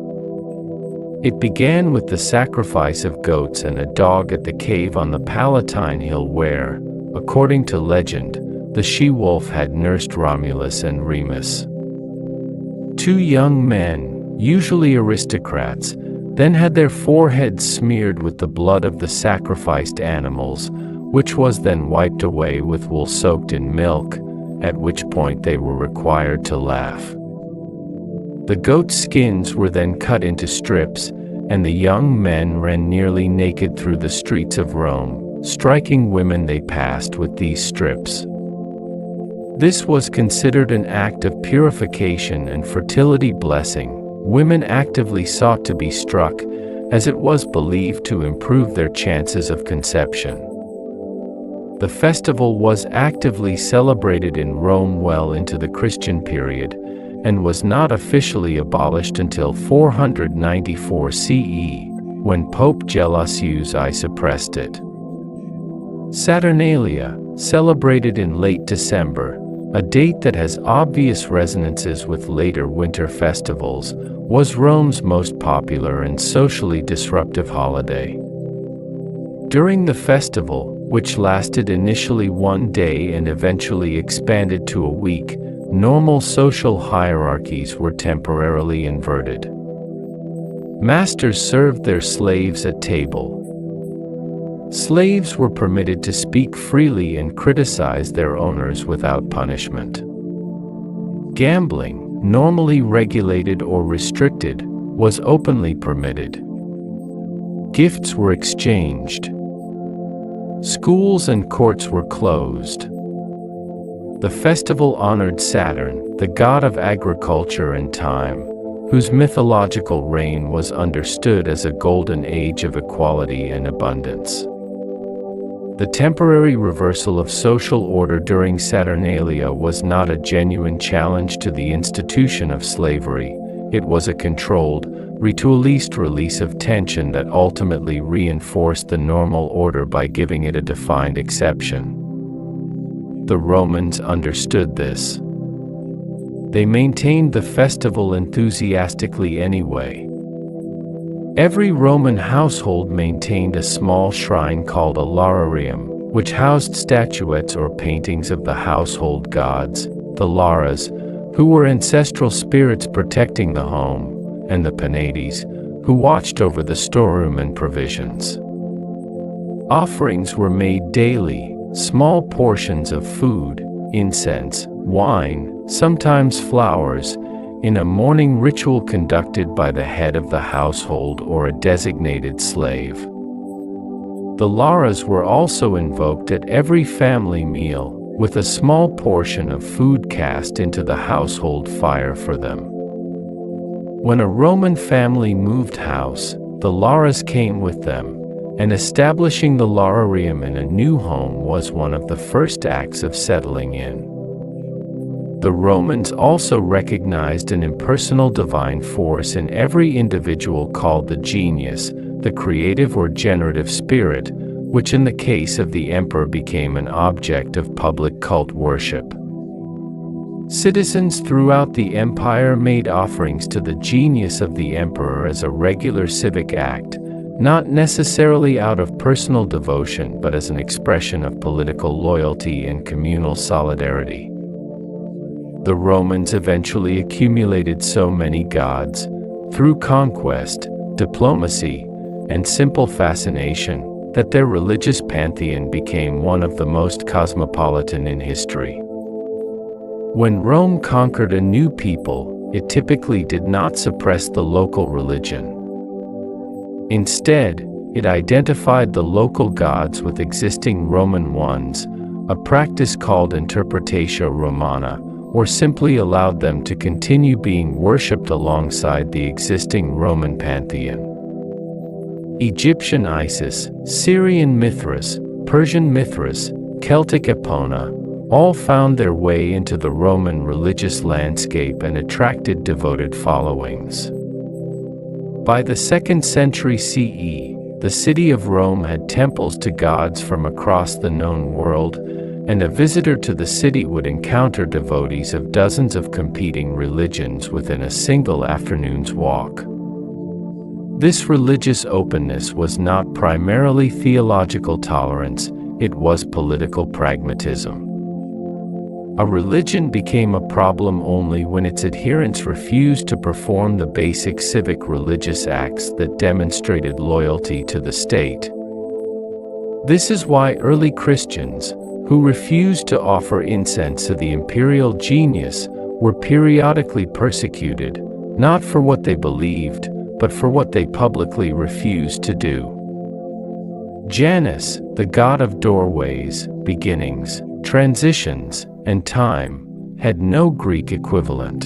It began with the sacrifice of goats and a dog at the cave on the Palatine Hill where, according to legend, the she-wolf had nursed Romulus and Remus. 2 young men, usually aristocrats, then had their foreheads smeared with the blood of the sacrificed animals, which was then wiped away with wool soaked in milk, at which point they were required to laugh. The goat skins were then cut into strips, and the young men ran nearly naked through the streets of Rome, striking women they passed with these strips. This was considered an act of purification and fertility blessing. Women actively sought to be struck, as it was believed to improve their chances of conception. The festival was actively celebrated in Rome well into the Christian period, and was not officially abolished until 494 CE, when Pope Gelasius I suppressed it. Saturnalia, celebrated in late December, a date that has obvious resonances with later winter festivals, was Rome's most popular and socially disruptive holiday. During the festival, which lasted initially 1 day and eventually expanded to a week, normal social hierarchies were temporarily inverted. Masters served their slaves at table. Slaves were permitted to speak freely and criticize their owners without punishment. Gambling, normally regulated or restricted, was openly permitted. Gifts were exchanged. Schools and courts were closed. The festival honored Saturn, the god of agriculture and time, whose mythological reign was understood as a golden age of equality and abundance. The temporary reversal of social order during Saturnalia was not a genuine challenge to the institution of slavery. It was a controlled, ritualist release of tension that ultimately reinforced the normal order by giving it a defined exception. The Romans understood this. They maintained the festival enthusiastically anyway. Every Roman household maintained a small shrine called a lararium, which housed statuettes or paintings of the household gods, the Laras, who were ancestral spirits protecting the home, and the Penates, who watched over the storeroom and provisions. Offerings were made daily, small portions of food, incense, wine, sometimes flowers, in a morning ritual conducted by the head of the household or a designated slave. The Laras were also invoked at every family meal, with a small portion of food cast into the household fire for them. When a Roman family moved house, the Laras came with them, and establishing the lararium in a new home was one of the first acts of settling in. The Romans also recognized an impersonal divine force in every individual called the genius, the creative or generative spirit, which in the case of the emperor became an object of public cult worship. Citizens throughout the empire made offerings to the genius of the emperor as a regular civic act, not necessarily out of personal devotion but as an expression of political loyalty and communal solidarity. The Romans eventually accumulated so many gods, through conquest, diplomacy, and simple fascination, that their religious pantheon became one of the most cosmopolitan in history. When Rome conquered a new people, it typically did not suppress the local religion. Instead, it identified the local gods with existing Roman ones, a practice called interpretatio Romana, or simply allowed them to continue being worshipped alongside the existing Roman pantheon. Egyptian Isis, Syrian Mithras, Persian Mithras, Celtic Epona, all found their way into the Roman religious landscape and attracted devoted followings. By the 2nd century CE, the city of Rome had temples to gods from across the known world, and a visitor to the city would encounter devotees of dozens of competing religions within a single afternoon's walk. This religious openness was not primarily theological tolerance, it was political pragmatism. A religion became a problem only when its adherents refused to perform the basic civic religious acts that demonstrated loyalty to the state. This is why early Christians, who refused to offer incense to the imperial genius, were periodically persecuted, not for what they believed, but for what they publicly refused to do. Janus, the god of doorways, beginnings, transitions, and time, had no Greek equivalent.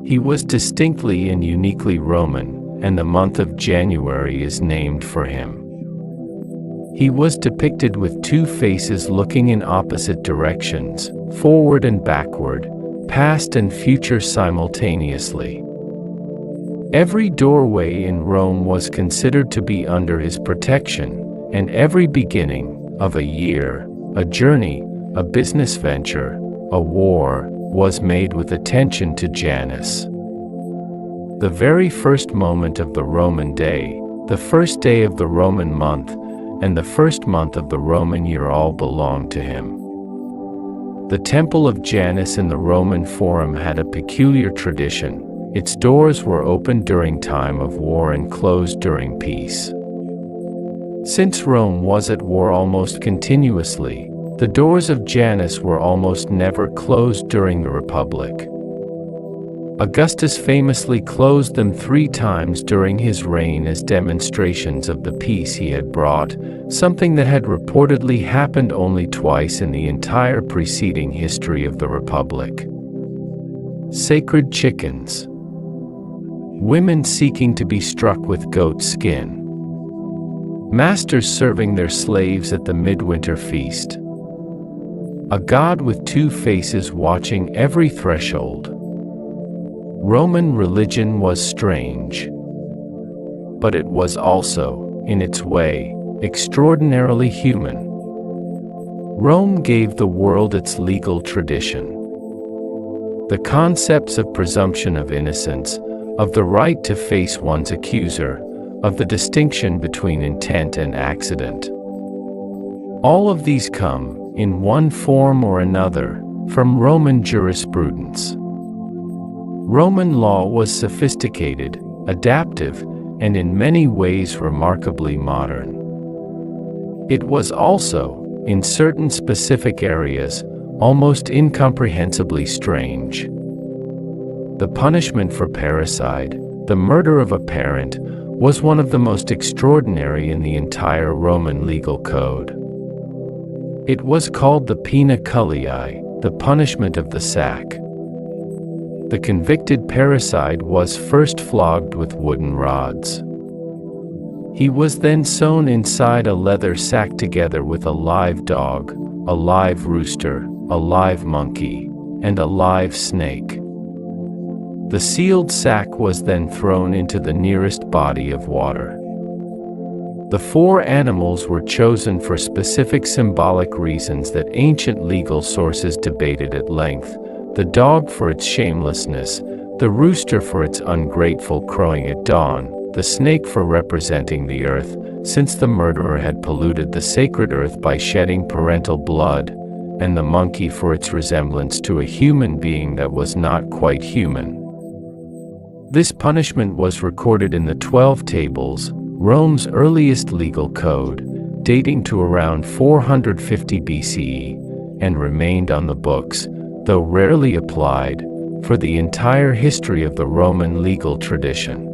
He was distinctly and uniquely Roman, and the month of January is named for him. He was depicted with two faces looking in opposite directions, forward and backward, past and future simultaneously. Every doorway in Rome was considered to be under his protection, and every beginning of a year, a journey, a business venture, a war, was made with attention to Janus. The very first moment of the Roman day, the first day of the Roman month, and the first month of the Roman year all belonged to him. The Temple of Janus in the Roman Forum had a peculiar tradition. Its doors were opened during time of war and closed during peace. Since Rome was at war almost continuously, the doors of Janus were almost never closed during the Republic. Augustus famously closed them 3 times during his reign as demonstrations of the peace he had brought, something that had reportedly happened only twice in the entire preceding history of the Republic. Sacred chickens. Women seeking to be struck with goat skin. masters serving their slaves at the midwinter feast. A god with two faces watching every threshold. Roman religion was strange. But it was also, in its way, extraordinarily human. Rome gave the world its legal tradition. The concepts of presumption of innocence, of the right to face one's accuser, of the distinction between intent and accident. All of these come, in one form or another, from Roman jurisprudence. Roman law was sophisticated, adaptive, and in many ways remarkably modern. It was also, in certain specific areas, almost incomprehensibly strange. The punishment for parricide, the murder of a parent, was one of the most extraordinary in the entire Roman legal code. It was called the pena culiae, the punishment of the sack. The convicted parricide was first flogged with wooden rods. He was then sewn inside a leather sack together with a live dog, a live rooster, a live monkey, and a live snake. The sealed sack was then thrown into the nearest body of water. The four animals were chosen for specific symbolic reasons that ancient legal sources debated at length: the dog for its shamelessness, the rooster for its ungrateful crowing at dawn, the snake for representing the earth, since the murderer had polluted the sacred earth by shedding parental blood, and the monkey for its resemblance to a human being that was not quite human. This punishment was recorded in the 12 Tables, Rome's earliest legal code, dating to around 450 BCE, and remained on the books, though rarely applied, for the entire history of the Roman legal tradition.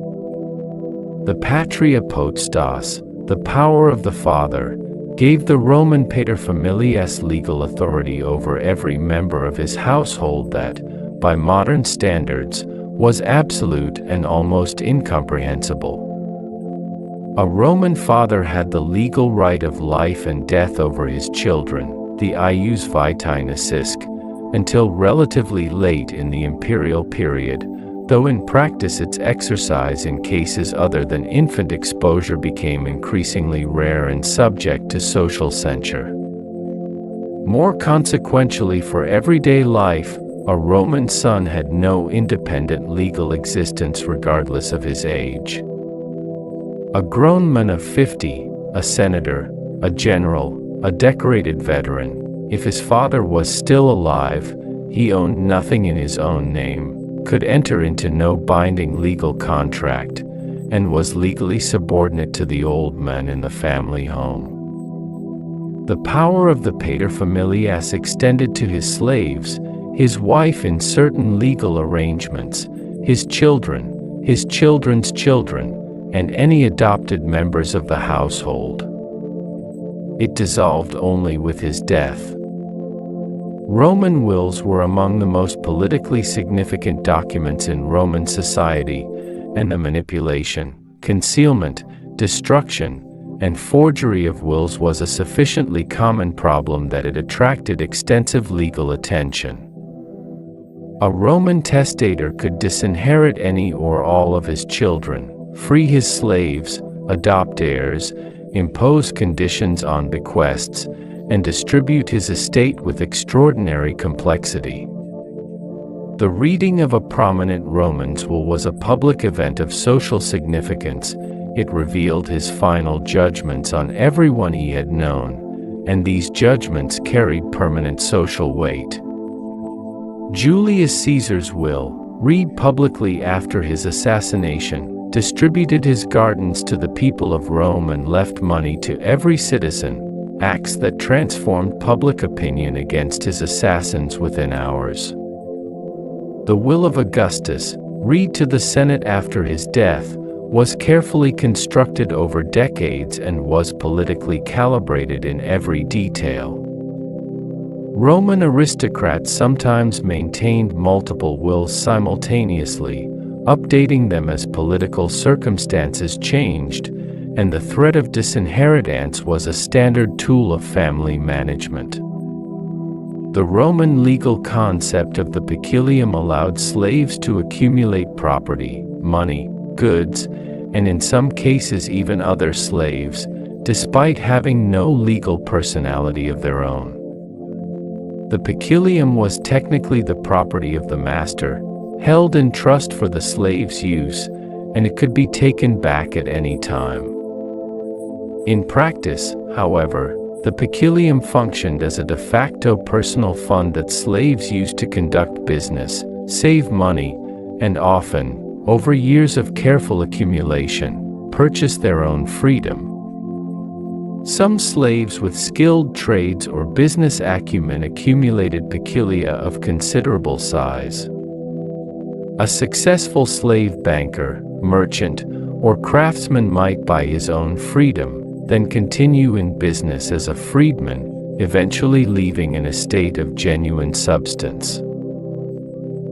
The patria potestas, the power of the father, gave the Roman paterfamilias legal authority over every member of his household that, by modern standards, was absolute and almost incomprehensible. A Roman father had the legal right of life and death over his children, the ius vitae nascisque, until relatively late in the imperial period, though in practice its exercise in cases other than infant exposure became increasingly rare and subject to social censure. More consequentially, for everyday life, a Roman son had no independent legal existence regardless of his age. A grown man of 50, a senator, a general, a decorated veteran, if his father was still alive, he owned nothing in his own name, could enter into no binding legal contract, and was legally subordinate to the old man in the family home. The power of the paterfamilias extended to his slaves, his wife in certain legal arrangements, his children, his children's children, and any adopted members of the household. It dissolved only with his death. Roman wills were among the most politically significant documents in Roman society, and the manipulation, concealment, destruction, and forgery of wills was a sufficiently common problem that it attracted extensive legal attention. A Roman testator could disinherit any or all of his children, free his slaves, adopt heirs, impose conditions on bequests, and distribute his estate with extraordinary complexity. The reading of a prominent Roman's will was a public event of social significance. It revealed his final judgments on everyone he had known, and these judgments carried permanent social weight. Julius Caesar's will, read publicly after his assassination, distributed his gardens to the people of Rome and left money to every citizen, acts that transformed public opinion against his assassins within hours. The will of Augustus, read to the Senate after his death, was carefully constructed over decades and was politically calibrated in every detail. Roman aristocrats sometimes maintained multiple wills simultaneously, updating them as political circumstances changed, and the threat of disinheritance was a standard tool of family management. The Roman legal concept of the peculium allowed slaves to accumulate property, money, goods, and in some cases even other slaves, despite having no legal personality of their own. The peculium was technically the property of the master, held in trust for the slave's use, and it could be taken back at any time. In practice, however, the peculium functioned as a de facto personal fund that slaves used to conduct business, save money, and often, over years of careful accumulation, purchase their own freedom. Some slaves with skilled trades or business acumen accumulated peculia of considerable size. A successful slave banker, merchant, or craftsman might buy his own freedom, then continue in business as a freedman, eventually leaving an estate of genuine substance.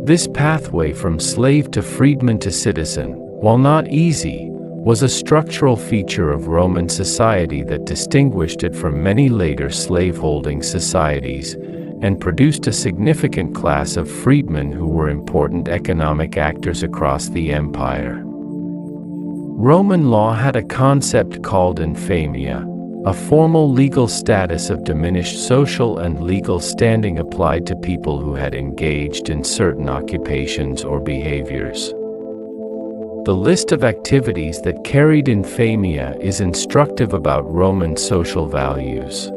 This pathway from slave to freedman to citizen, while not easy, was a structural feature of Roman society that distinguished it from many later slaveholding societies, and produced a significant class of freedmen who were important economic actors across the empire. Roman law had a concept called infamia, a formal legal status of diminished social and legal standing applied to people who had engaged in certain occupations or behaviors. The list of activities that carried infamia is instructive about Roman social values.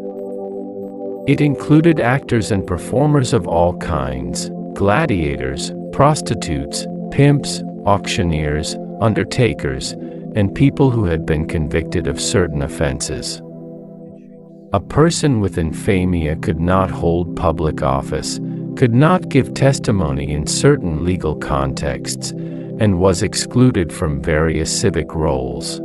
It included actors and performers of all kinds, gladiators, prostitutes, pimps, auctioneers, undertakers, and people who had been convicted of certain offenses. A person with infamia could not hold public office, could not give testimony in certain legal contexts, and was excluded from various civic roles.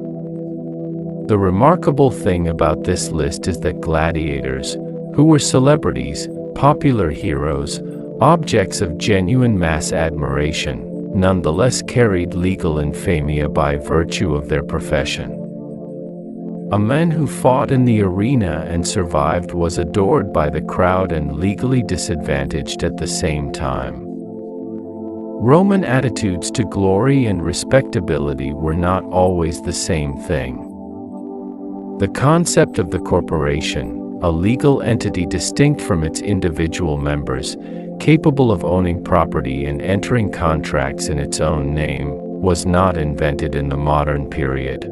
The remarkable thing about this list is that gladiators, who were celebrities, popular heroes, objects of genuine mass admiration, nonetheless carried legal infamia by virtue of their profession. A man who fought in the arena and survived was adored by the crowd and legally disadvantaged at the same time. Roman attitudes to glory and respectability were not always the same thing. The concept of the corporation, a legal entity distinct from its individual members, capable of owning property and entering contracts in its own name, was not invented in the modern period.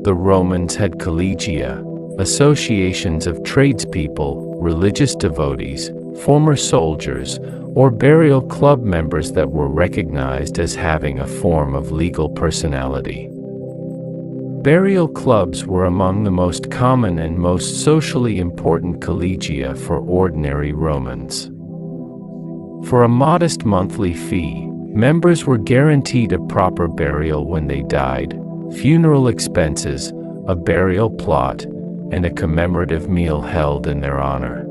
The Romans had collegia, associations of tradespeople, religious devotees, former soldiers, or burial club members that were recognized as having a form of legal personality. Burial clubs were among the most common and most socially important collegia for ordinary Romans. For a modest monthly fee, members were guaranteed a proper burial when they died, funeral expenses, a burial plot, and a commemorative meal held in their honor.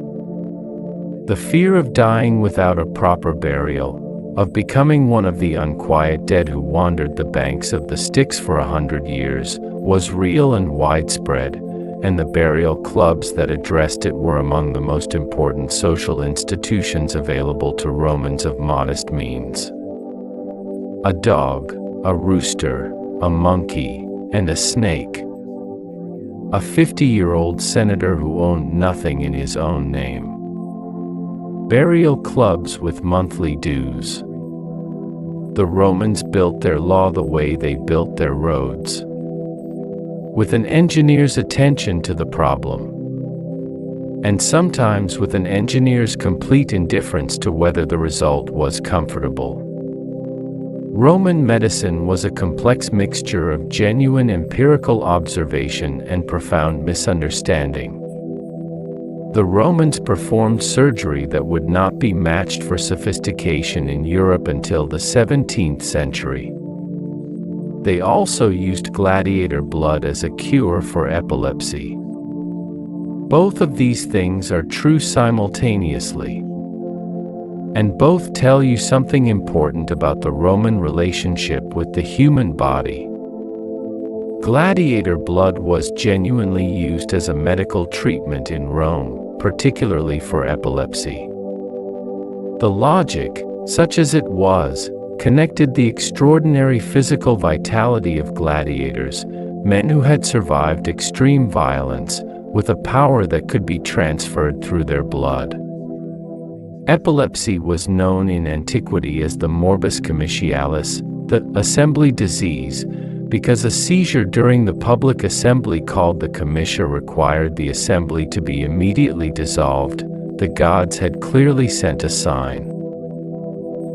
The fear of dying without a proper burial, of becoming one of the unquiet dead who wandered the banks of the Styx for 100 years, was real and widespread, and the burial clubs that addressed it were among the most important social institutions available to Romans of modest means. A dog, a rooster, a monkey, and a snake. A 50-year-old senator who owned nothing in his own name. Burial clubs with monthly dues. The Romans built their law the way they built their roads, with an engineer's attention to the problem, and sometimes with an engineer's complete indifference to whether the result was comfortable. Roman medicine was a complex mixture of genuine empirical observation and profound misunderstanding. The Romans performed surgery that would not be matched for sophistication in Europe until the 17th century. They also used gladiator blood as a cure for epilepsy. Both of these things are true simultaneously, and both tell you something important about the Roman relationship with the human body. Gladiator blood was genuinely used as a medical treatment in Rome, particularly for epilepsy. The logic, such as it was, connected the extraordinary physical vitality of gladiators, men who had survived extreme violence, with a power that could be transferred through their blood. Epilepsy was known in antiquity as the morbus comitialis, the assembly disease, because a seizure during the public assembly called the comitia required the assembly to be immediately dissolved. The gods had clearly sent a sign.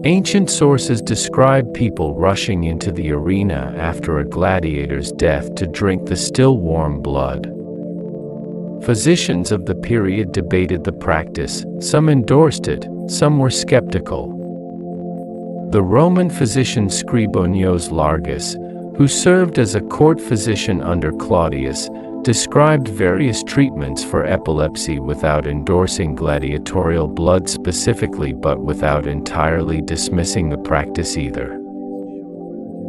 Ancient sources describe people rushing into the arena after a gladiator's death to drink the still warm blood. Physicians of the period debated the practice, some endorsed it, some were skeptical. The Roman physician Scribonius Largus, who served as a court physician under Claudius, described various treatments for epilepsy without endorsing gladiatorial blood specifically but without entirely dismissing the practice either.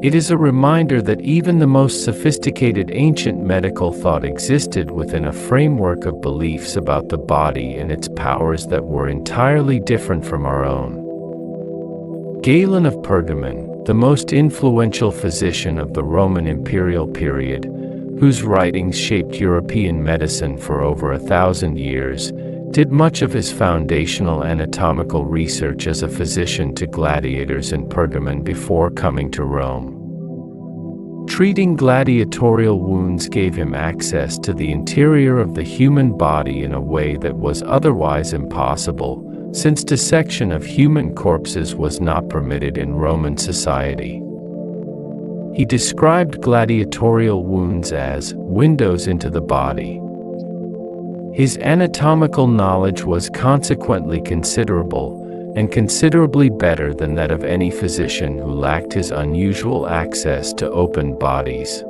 It is a reminder that even the most sophisticated ancient medical thought existed within a framework of beliefs about the body and its powers that were entirely different from our own. Galen of Pergamon, the most influential physician of the Roman imperial period, whose writings shaped European medicine for over 1,000 years, did much of his foundational anatomical research as a physician to gladiators in Pergamon before coming to Rome. Treating gladiatorial wounds gave him access to the interior of the human body in a way that was otherwise impossible, since dissection of human corpses was not permitted in Roman society. He described gladiatorial wounds as windows into the body. His anatomical knowledge was consequently considerable, and considerably better than that of any physician who lacked his unusual access to open bodies.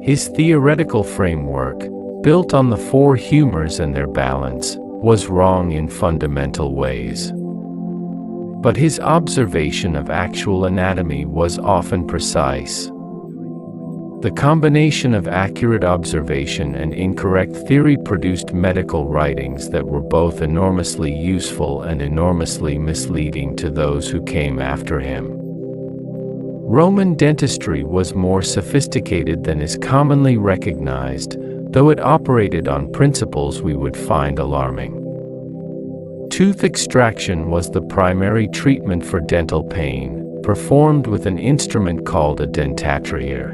His theoretical framework, built on the four humors and their balance, was wrong in fundamental ways. But his observation of actual anatomy was often precise. The combination of accurate observation and incorrect theory produced medical writings that were both enormously useful and enormously misleading to those who came after him. Roman dentistry was more sophisticated than is commonly recognized, though it operated on principles we would find alarming. Tooth extraction was the primary treatment for dental pain, performed with an instrument called a dentatrier.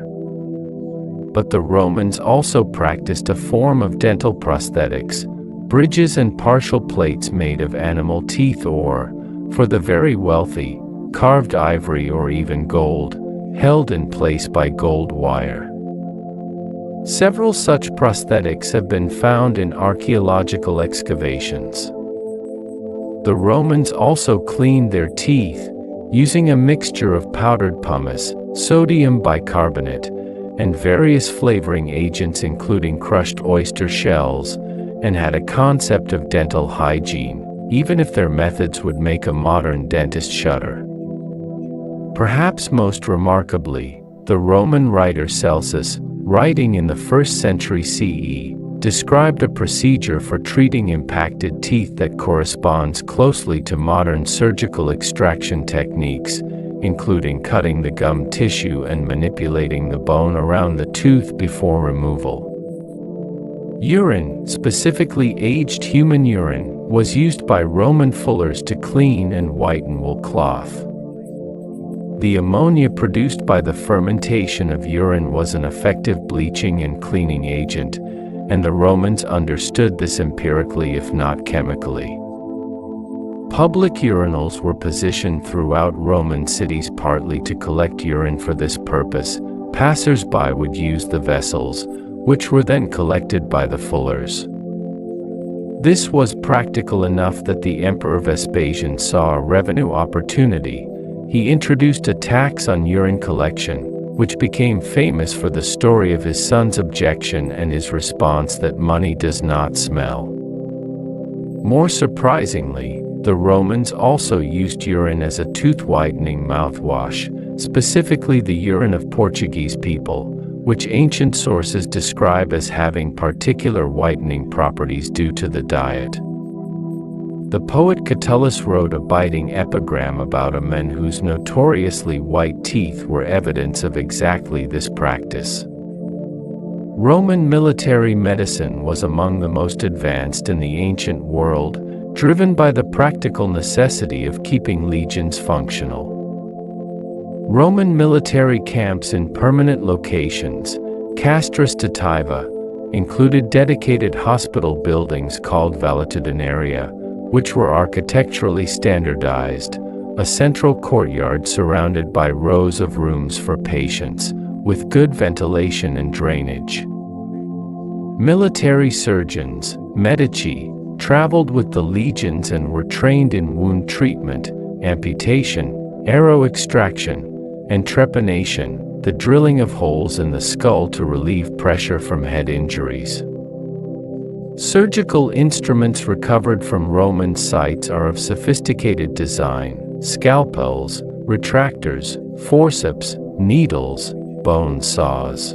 But the Romans also practiced a form of dental prosthetics, bridges and partial plates made of animal teeth or, for the very wealthy, carved ivory or even gold, held in place by gold wire. Several such prosthetics have been found in archaeological excavations. The Romans also cleaned their teeth, using a mixture of powdered pumice, sodium bicarbonate, and various flavoring agents including crushed oyster shells, and had a concept of dental hygiene, even if their methods would make a modern dentist shudder. Perhaps most remarkably, the Roman writer Celsus, writing in the 1st century CE, described a procedure for treating impacted teeth that corresponds closely to modern surgical extraction techniques, including cutting the gum tissue and manipulating the bone around the tooth before removal. Urine, specifically aged human urine, was used by Roman fullers to clean and whiten wool cloth. The ammonia produced by the fermentation of urine was an effective bleaching and cleaning agent, and the Romans understood this empirically if not chemically. Public urinals were positioned throughout Roman cities partly to collect urine for this purpose. Passers-by would use the vessels, which were then collected by the fullers. This was practical enough that the Emperor Vespasian saw a revenue opportunity. He introduced a tax on urine collection, which became famous for the story of his son's objection and his response that money does not smell. More surprisingly, the Romans also used urine as a tooth-whitening mouthwash, specifically the urine of Portuguese people, which ancient sources describe as having particular whitening properties due to the diet. The poet Catullus wrote a biting epigram about a man whose notoriously white teeth were evidence of exactly this practice. Roman military medicine was among the most advanced in the ancient world, driven by the practical necessity of keeping legions functional. Roman military camps in permanent locations, castra stativa, included dedicated hospital buildings called valetudinaria, which were architecturally standardized, a central courtyard surrounded by rows of rooms for patients, with good ventilation and drainage. Military surgeons, medici, traveled with the legions and were trained in wound treatment, amputation, arrow extraction, and trepanation, the drilling of holes in the skull to relieve pressure from head injuries. Surgical instruments recovered from Roman sites are of sophisticated design: scalpels, retractors, forceps, needles, bone saws.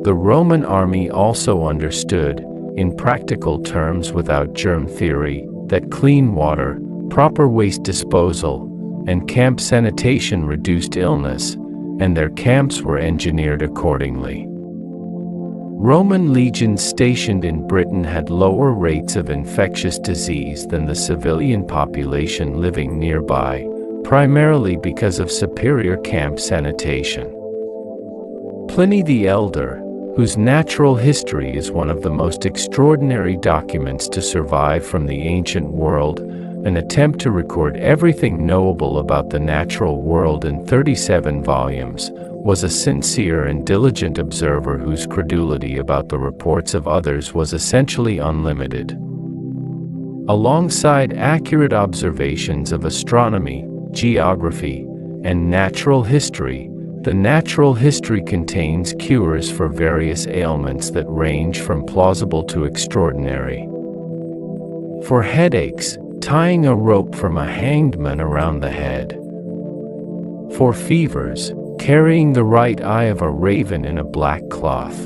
The Roman army also understood, in practical terms without germ theory, that clean water, proper waste disposal, and camp sanitation reduced illness, and their camps were engineered accordingly. Roman legions stationed in Britain had lower rates of infectious disease than the civilian population living nearby, primarily because of superior camp sanitation. Pliny the Elder, whose natural history is one of the most extraordinary documents to survive from the ancient world, an attempt to record everything knowable about the natural world in 37 volumes, was a sincere and diligent observer whose credulity about the reports of others was essentially unlimited. Alongside accurate observations of astronomy, geography, and natural history, the natural history contains cures for various ailments that range from plausible to extraordinary. For headaches, tying a rope from a hanged man around the head. For fevers, carrying the right eye of a raven in a black cloth.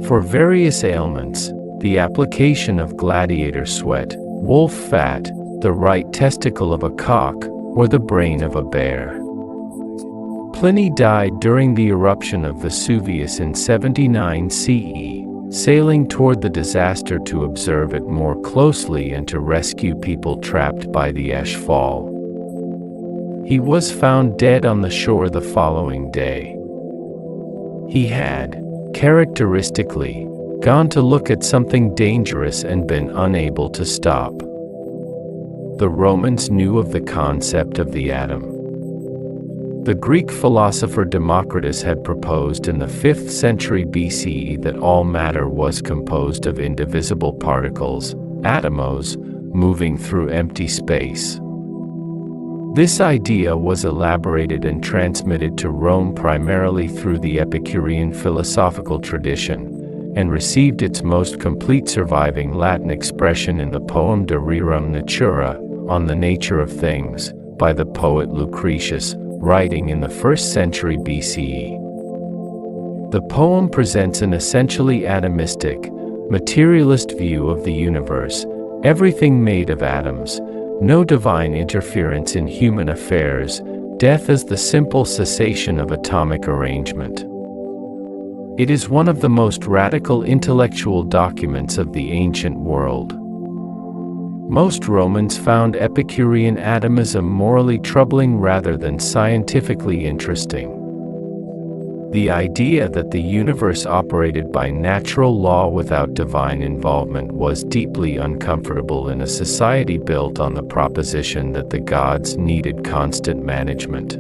For various ailments, the application of gladiator sweat, wolf fat, the right testicle of a cock, or the brain of a bear. Pliny died during the eruption of Vesuvius in 79 CE, sailing toward the disaster to observe it more closely and to rescue people trapped by the ash fall. He was found dead on the shore the following day. He had, characteristically, gone to look at something dangerous and been unable to stop. The Romans knew of the concept of the atom. The Greek philosopher Democritus had proposed in the 5th century BCE that all matter was composed of indivisible particles, atomos, moving through empty space. This idea was elaborated and transmitted to Rome primarily through the Epicurean philosophical tradition, and received its most complete surviving Latin expression in the poem De Rerum Natura, On the Nature of Things, by the poet Lucretius, writing in the 1st century BCE. The poem presents an essentially atomistic, materialist view of the universe, everything made of atoms, no divine interference in human affairs, death as the simple cessation of atomic arrangement. It is one of the most radical intellectual documents of the ancient world. Most Romans found Epicurean atomism morally troubling rather than scientifically interesting. The idea that the universe operated by natural law without divine involvement was deeply uncomfortable in a society built on the proposition that the gods needed constant management.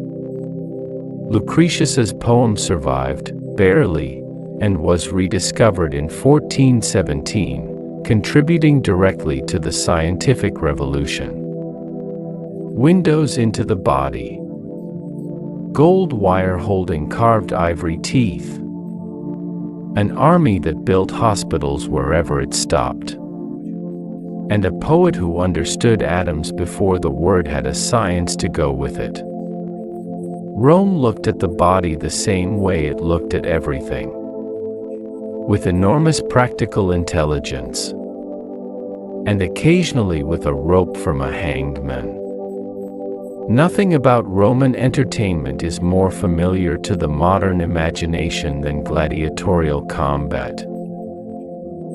Lucretius's poem survived, barely, and was rediscovered in 1417. Contributing directly to the scientific revolution. Windows into the body. Gold wire holding carved ivory teeth. An army that built hospitals wherever it stopped. And a poet who understood atoms before the word had a science to go with it. Rome looked at the body the same way it looked at everything, with enormous practical intelligence, and occasionally with a rope from a hanged man. Nothing about Roman entertainment is more familiar to the modern imagination than gladiatorial combat.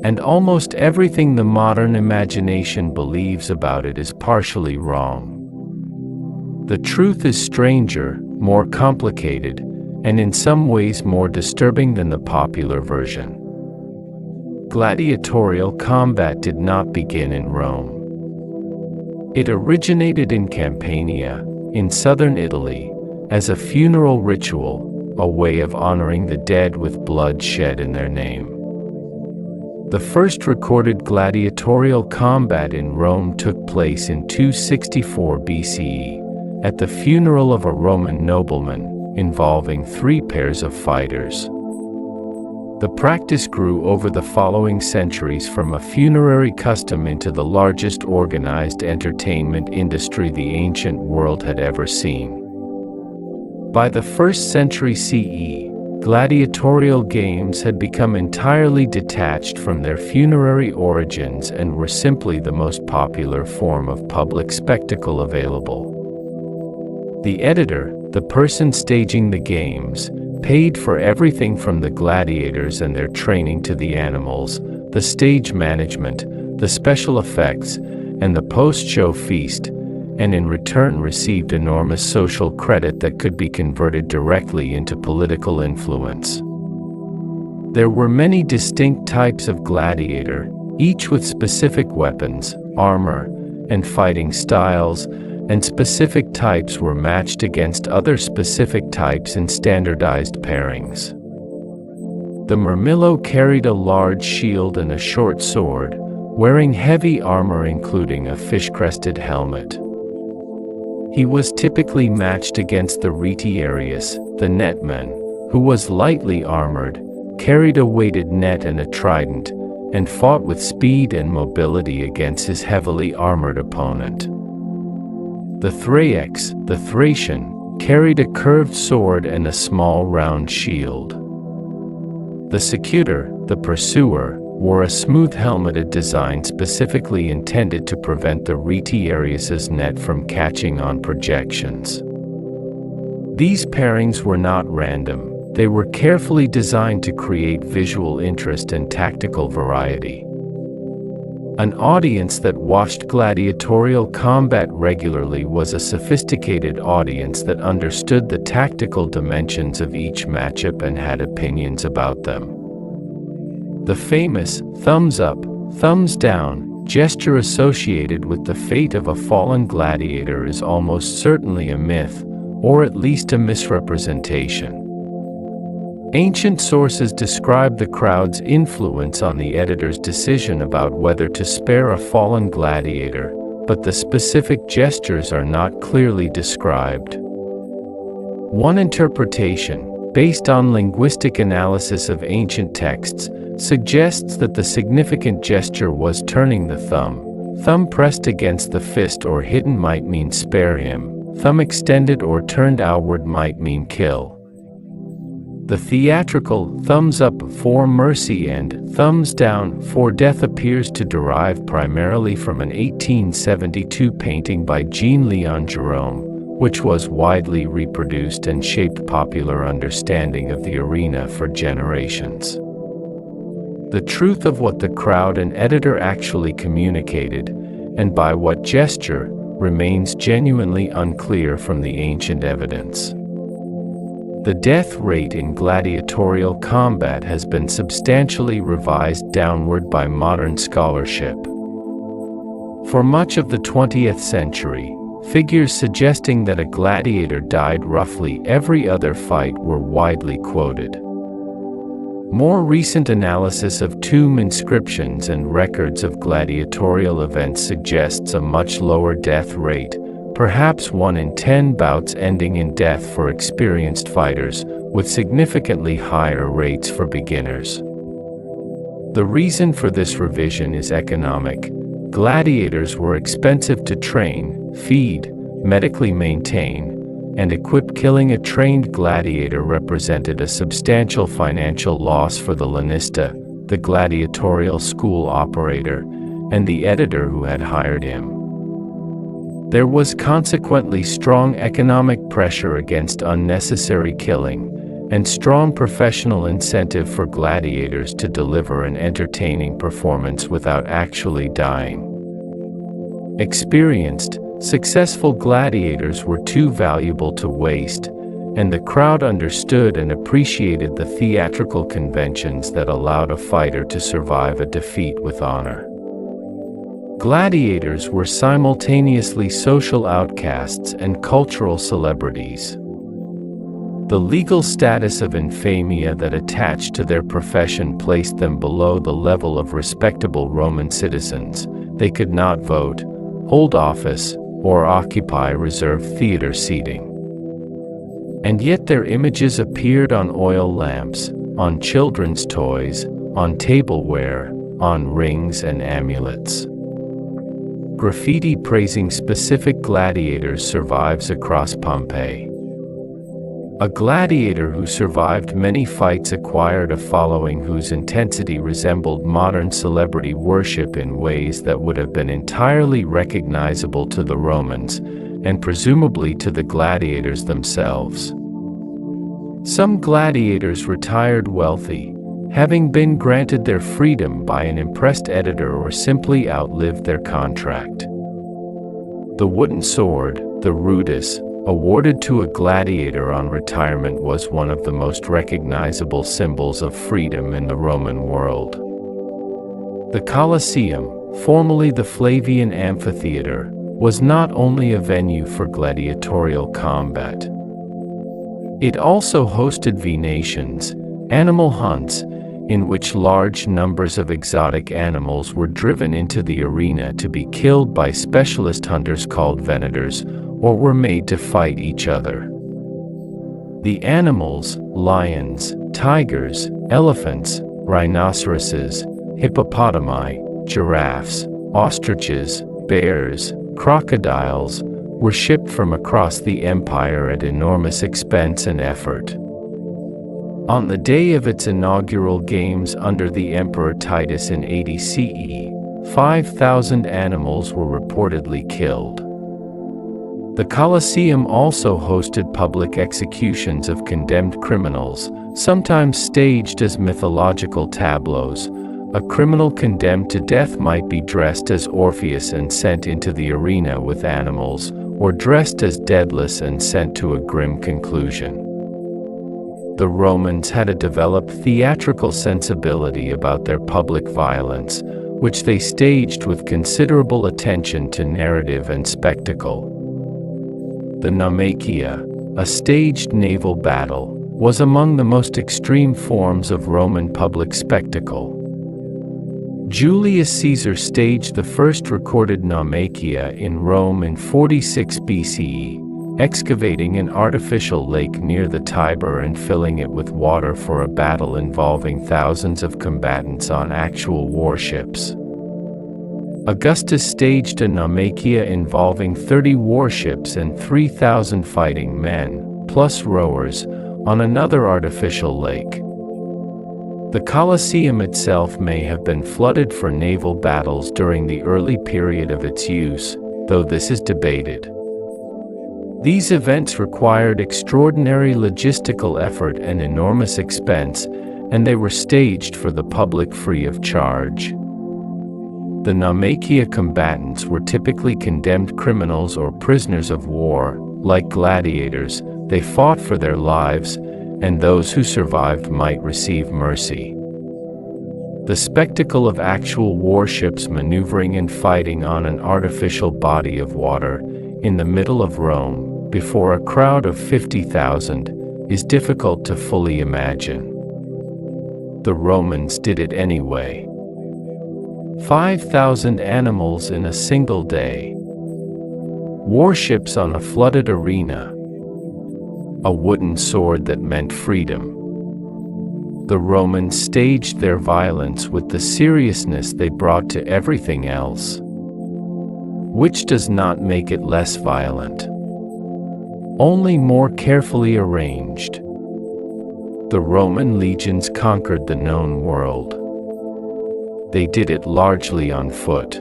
And almost everything the modern imagination believes about it is partially wrong. The truth is stranger, more complicated, and in some ways more disturbing than the popular version. Gladiatorial combat did not begin in Rome. It originated in Campania, in southern Italy, as a funeral ritual, a way of honoring the dead with blood shed in their name. The first recorded gladiatorial combat in Rome took place in 264 BCE, at the funeral of a Roman nobleman, involving 3 pairs of fighters. The practice grew over the following centuries from a funerary custom into the largest organized entertainment industry the ancient world had ever seen. By the 1st century CE, gladiatorial games had become entirely detached from their funerary origins and were simply the most popular form of public spectacle available. The editor, the person staging the games, paid for everything from the gladiators and their training to the animals, the stage management, the special effects, and the post-show feast, and in return received enormous social credit that could be converted directly into political influence. There were many distinct types of gladiator, each with specific weapons, armor, and fighting styles, and specific types were matched against other specific types in standardized pairings. The Murmillo carried a large shield and a short sword, wearing heavy armor including a fish-crested helmet. He was typically matched against the retiarius, the netman, who was lightly armored, carried a weighted net and a trident, and fought with speed and mobility against his heavily armored opponent. The Thraex, the Thracian, carried a curved sword and a small round shield. The Secutor, the Pursuer, wore a smooth helmeted design specifically intended to prevent the retiarius's net from catching on projections. These pairings were not random, they were carefully designed to create visual interest and tactical variety. An audience that watched gladiatorial combat regularly was a sophisticated audience that understood the tactical dimensions of each matchup and had opinions about them. The famous thumbs up, thumbs down gesture associated with the fate of a fallen gladiator is almost certainly a myth, or at least a misrepresentation. Ancient sources describe the crowd's influence on the editor's decision about whether to spare a fallen gladiator, but the specific gestures are not clearly described. One interpretation, based on linguistic analysis of ancient texts, suggests that the significant gesture was turning the thumb pressed against the fist or hidden might mean spare him, thumb extended or turned outward might mean kill. The theatrical thumbs up for mercy and thumbs down for death appears to derive primarily from an 1872 painting by Jean-Léon Gérôme, which was widely reproduced and shaped popular understanding of the arena for generations. The truth of what the crowd and editor actually communicated, and by what gesture, remains genuinely unclear from the ancient evidence. The death rate in gladiatorial combat has been substantially revised downward by modern scholarship. For much of the 20th century, figures suggesting that a gladiator died roughly every other fight were widely quoted. More recent analysis of tomb inscriptions and records of gladiatorial events suggests a much lower death rate, perhaps 1 in 10 bouts ending in death for experienced fighters, with significantly higher rates for beginners. The reason for this revision is economic. Gladiators were expensive to train, feed, medically maintain, and equipped. Killing a trained gladiator represented a substantial financial loss for the lanista, the gladiatorial school operator, and the editor who had hired him. There was consequently strong economic pressure against unnecessary killing, and strong professional incentive for gladiators to deliver an entertaining performance without actually dying. Experienced, successful gladiators were too valuable to waste, and the crowd understood and appreciated the theatrical conventions that allowed a fighter to survive a defeat with honor. Gladiators were simultaneously social outcasts and cultural celebrities. The legal status of infamia that attached to their profession placed them below the level of respectable Roman citizens. They could not vote, hold office, or occupy reserved theater seating. And yet their images appeared on oil lamps, on children's toys, on tableware, on rings and amulets. Graffiti praising specific gladiators survives across Pompeii. A gladiator who survived many fights acquired a following whose intensity resembled modern celebrity worship in ways that would have been entirely recognizable to the Romans, and presumably to the gladiators themselves. Some gladiators retired wealthy, having been granted their freedom by an impressed editor or simply outlived their contract. The wooden sword, the rudis, awarded to a gladiator on retirement was one of the most recognizable symbols of freedom in the Roman world. The Colosseum, formerly the Flavian Amphitheater, was not only a venue for gladiatorial combat. It also hosted venations, animal hunts, in which large numbers of exotic animals were driven into the arena to be killed by specialist hunters called venators, or were made to fight each other. The animals, lions, tigers, elephants, rhinoceroses, hippopotami, giraffes, ostriches, bears, crocodiles, were shipped from across the empire at enormous expense and effort. On the day of its inaugural games under the Emperor Titus in 80 CE, 5,000 animals were reportedly killed. The Colosseum also hosted public executions of condemned criminals, sometimes staged as mythological tableaus. A criminal condemned to death might be dressed as Orpheus and sent into the arena with animals, or dressed as Daedalus and sent to a grim conclusion. The Romans had a developed theatrical sensibility about their public violence, which they staged with considerable attention to narrative and spectacle. The Naumachia, a staged naval battle, was among the most extreme forms of Roman public spectacle. Julius Caesar staged the first recorded Naumachia in Rome in 46 BCE, excavating an artificial lake near the Tiber and filling it with water for a battle involving thousands of combatants on actual warships. Augustus staged a Naumachia involving 30 warships and 3,000 fighting men, plus rowers, on another artificial lake. The Colosseum itself may have been flooded for naval battles during the early period of its use, though this is debated. These events required extraordinary logistical effort and enormous expense, and they were staged for the public free of charge. The Naumachia combatants were typically condemned criminals or prisoners of war. Like gladiators, they fought for their lives, and those who survived might receive mercy. The spectacle of actual warships maneuvering and fighting on an artificial body of water, in the middle of Rome, before a crowd of 50,000, is difficult to fully imagine. The Romans did it anyway. 5,000 animals in a single day. Warships on a flooded arena. A wooden sword that meant freedom. The Romans staged their violence with the seriousness they brought to everything else, which does not make it less violent. only more carefully arranged. The Roman legions conquered the known world. They did it largely on foot.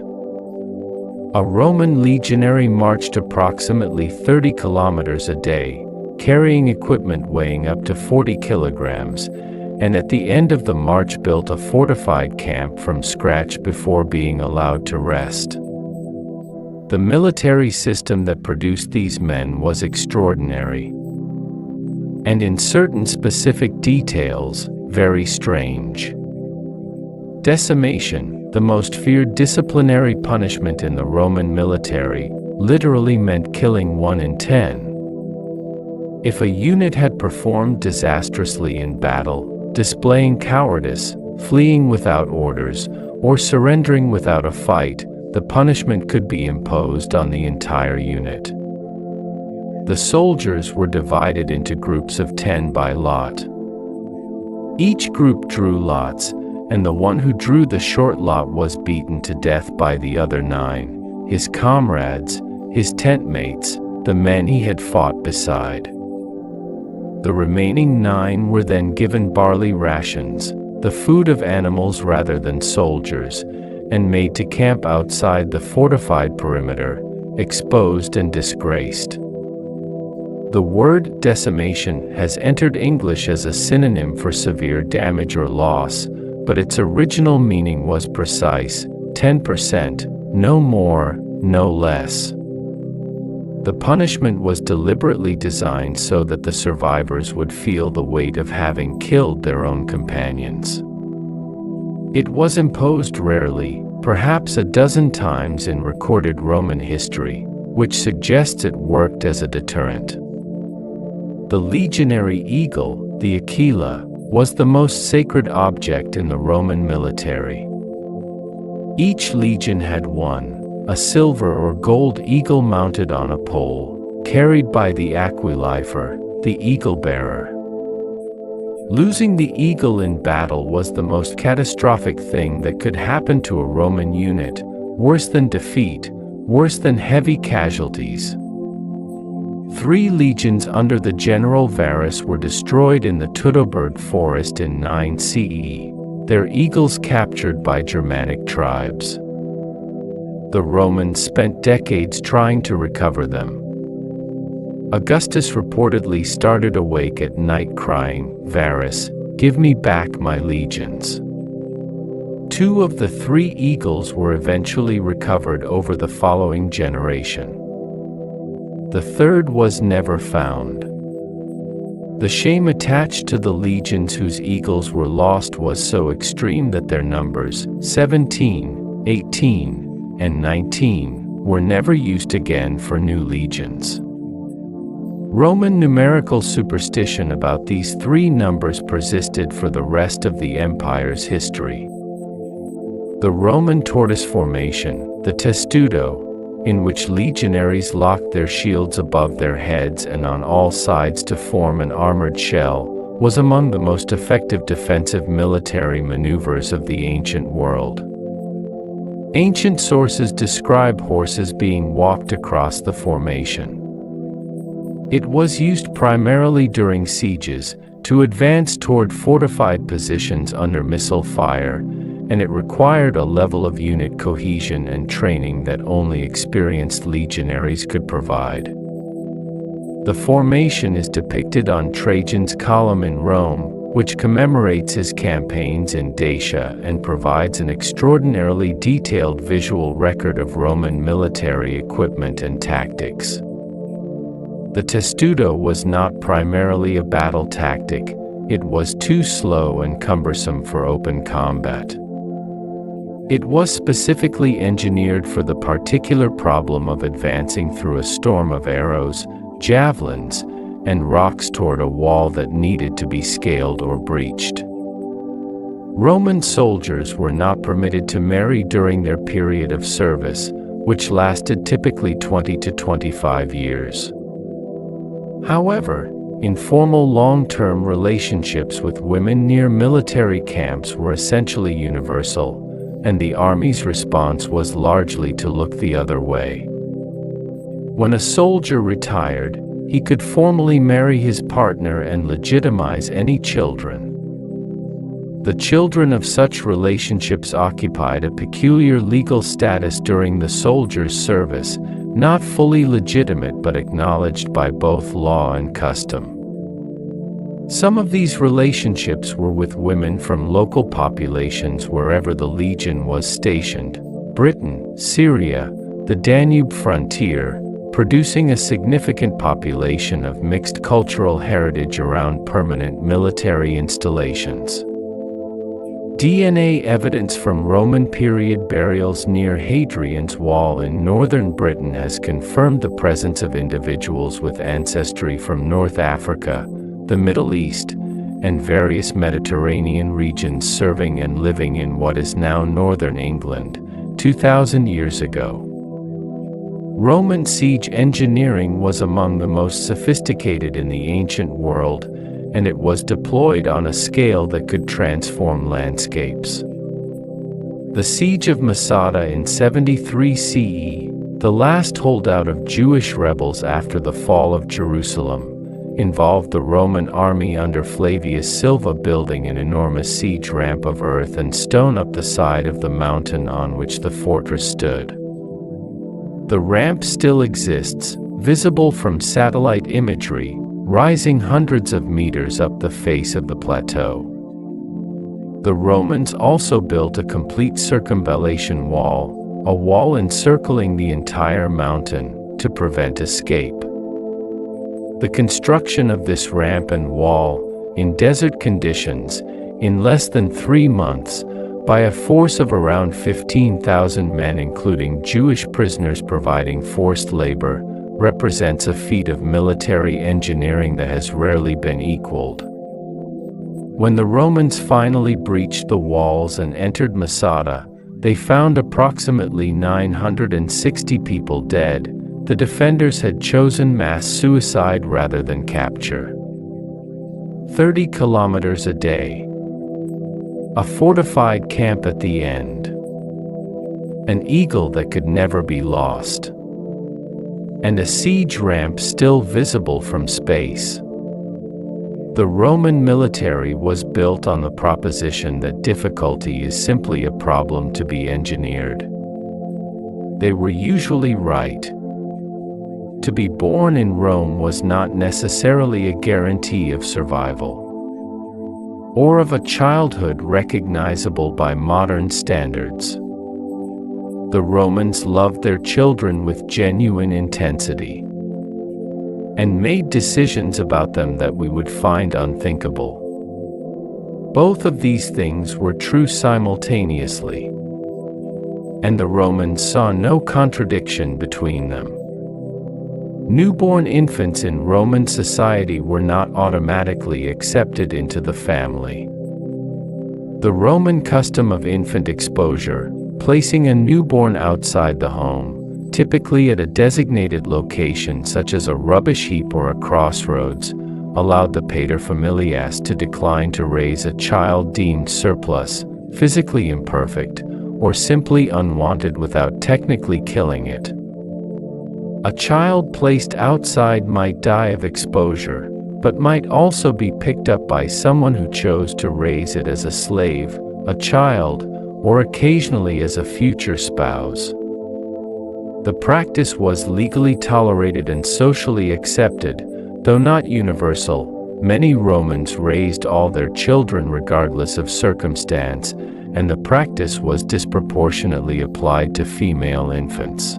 A Roman legionary marched approximately 30 kilometers a day, carrying equipment weighing up to 40 kilograms, and at the end of the march built a fortified camp from scratch before being allowed to rest. The military system that produced these men was extraordinary, and in certain specific details, very strange. Decimation, the most feared disciplinary punishment in the Roman military, literally meant killing 1 in 10. If a unit had performed disastrously in battle, displaying cowardice, fleeing without orders, or surrendering without a fight, the punishment could be imposed on the entire unit. The soldiers were divided into groups of 10 by lot. Each group drew lots, and the one who drew the short lot was beaten to death by the other 9, his comrades, his tent mates, the men he had fought beside. The remaining 9 were then given barley rations, the food of animals rather than soldiers, and made to camp outside the fortified perimeter, exposed and disgraced. The word decimation has entered English as a synonym for severe damage or loss, but its original meaning was precise: 10%, no more, no less. The punishment was deliberately designed so that the survivors would feel the weight of having killed their own companions. It was imposed rarely, perhaps a dozen times in recorded Roman history, which suggests it worked as a deterrent. The legionary eagle, the aquila, was the most sacred object in the Roman military. Each legion had one, a silver or gold eagle mounted on a pole, carried by the aquilifer, the eagle-bearer. Losing the eagle in battle was the most catastrophic thing that could happen to a Roman unit, worse than defeat, worse than heavy casualties. 3 legions under the general Varus were destroyed in the Teutoburg forest in 9 CE, their eagles captured by Germanic tribes. The Romans spent decades trying to recover them. Augustus reportedly started awake at night crying, "Varus, give me back my legions." 2 of the 3 eagles were eventually recovered over the following generation. The 3rd was never found. The shame attached to the legions whose eagles were lost was so extreme that their numbers, 17, 18, and 19, were never used again for new legions. Roman numerical superstition about these 3 numbers persisted for the rest of the empire's history. The Roman tortoise formation, the testudo, in which legionaries locked their shields above their heads and on all sides to form an armored shell, was among the most effective defensive military maneuvers of the ancient world. Ancient sources describe horses being walked across the formation. It was used primarily during sieges, to advance toward fortified positions under missile fire, and it required a level of unit cohesion and training that only experienced legionaries could provide. The formation is depicted on Trajan's column in Rome, which commemorates his campaigns in Dacia and provides an extraordinarily detailed visual record of Roman military equipment and tactics. The testudo was not primarily a battle tactic; it was too slow and cumbersome for open combat. It was specifically engineered for the particular problem of advancing through a storm of arrows, javelins, and rocks toward a wall that needed to be scaled or breached. Roman soldiers were not permitted to marry during their period of service, which lasted typically 20 to 25 years. However, informal long-term relationships with women near military camps were essentially universal, and the army's response was largely to look the other way. When a soldier retired, he could formally marry his partner and legitimize any children. The children of such relationships occupied a peculiar legal status during the soldier's service, not fully legitimate but acknowledged by both law and custom. Some of these relationships were with women from local populations wherever the legion was stationed: Britain, Syria, the Danube frontier, producing a significant population of mixed cultural heritage around permanent military installations. DNA evidence from Roman period burials near Hadrian's Wall in northern Britain has confirmed the presence of individuals with ancestry from North Africa, the Middle East, and various Mediterranean regions serving and living in what is now northern England, 2,000 years ago. Roman siege engineering was among the most sophisticated in the ancient world, and it was deployed on a scale that could transform landscapes. The Siege of Masada in 73 CE, the last holdout of Jewish rebels after the fall of Jerusalem, involved the Roman army under Flavius Silva building an enormous siege ramp of earth and stone up the side of the mountain on which the fortress stood. The ramp still exists, visible from satellite imagery, rising hundreds of meters up the face of the plateau. The Romans also built a complete circumvallation wall, a wall encircling the entire mountain, to prevent escape. The construction of this ramp and wall, in desert conditions, in less than 3 months, by a force of around 15,000 men including Jewish prisoners providing forced labor, represents a feat of military engineering that has rarely been equaled. When the Romans finally breached the walls and entered Masada, they found approximately 960 people dead. The defenders had chosen mass suicide rather than capture. 30 kilometers a day. A fortified camp at the end. An eagle that could never be lost. And a siege ramp still visible from space. The Roman military was built on the proposition that difficulty is simply a problem to be engineered. They were usually right. To be born in Rome was not necessarily a guarantee of survival, or of a childhood recognizable by modern standards. The Romans loved their children with genuine intensity, and made decisions about them that we would find unthinkable. Both of these things were true simultaneously, and the Romans saw no contradiction between them. Newborn infants in Roman society were not automatically accepted into the family. The Roman custom of infant exposure, placing a newborn outside the home, typically at a designated location such as a rubbish heap or a crossroads, allowed the paterfamilias to decline to raise a child deemed surplus, physically imperfect, or simply unwanted without technically killing it. A child placed outside might die of exposure, but might also be picked up by someone who chose to raise it as a slave, a child, or occasionally as a future spouse. The practice was legally tolerated and socially accepted, though not universal. Many Romans raised all their children regardless of circumstance, and the practice was disproportionately applied to female infants.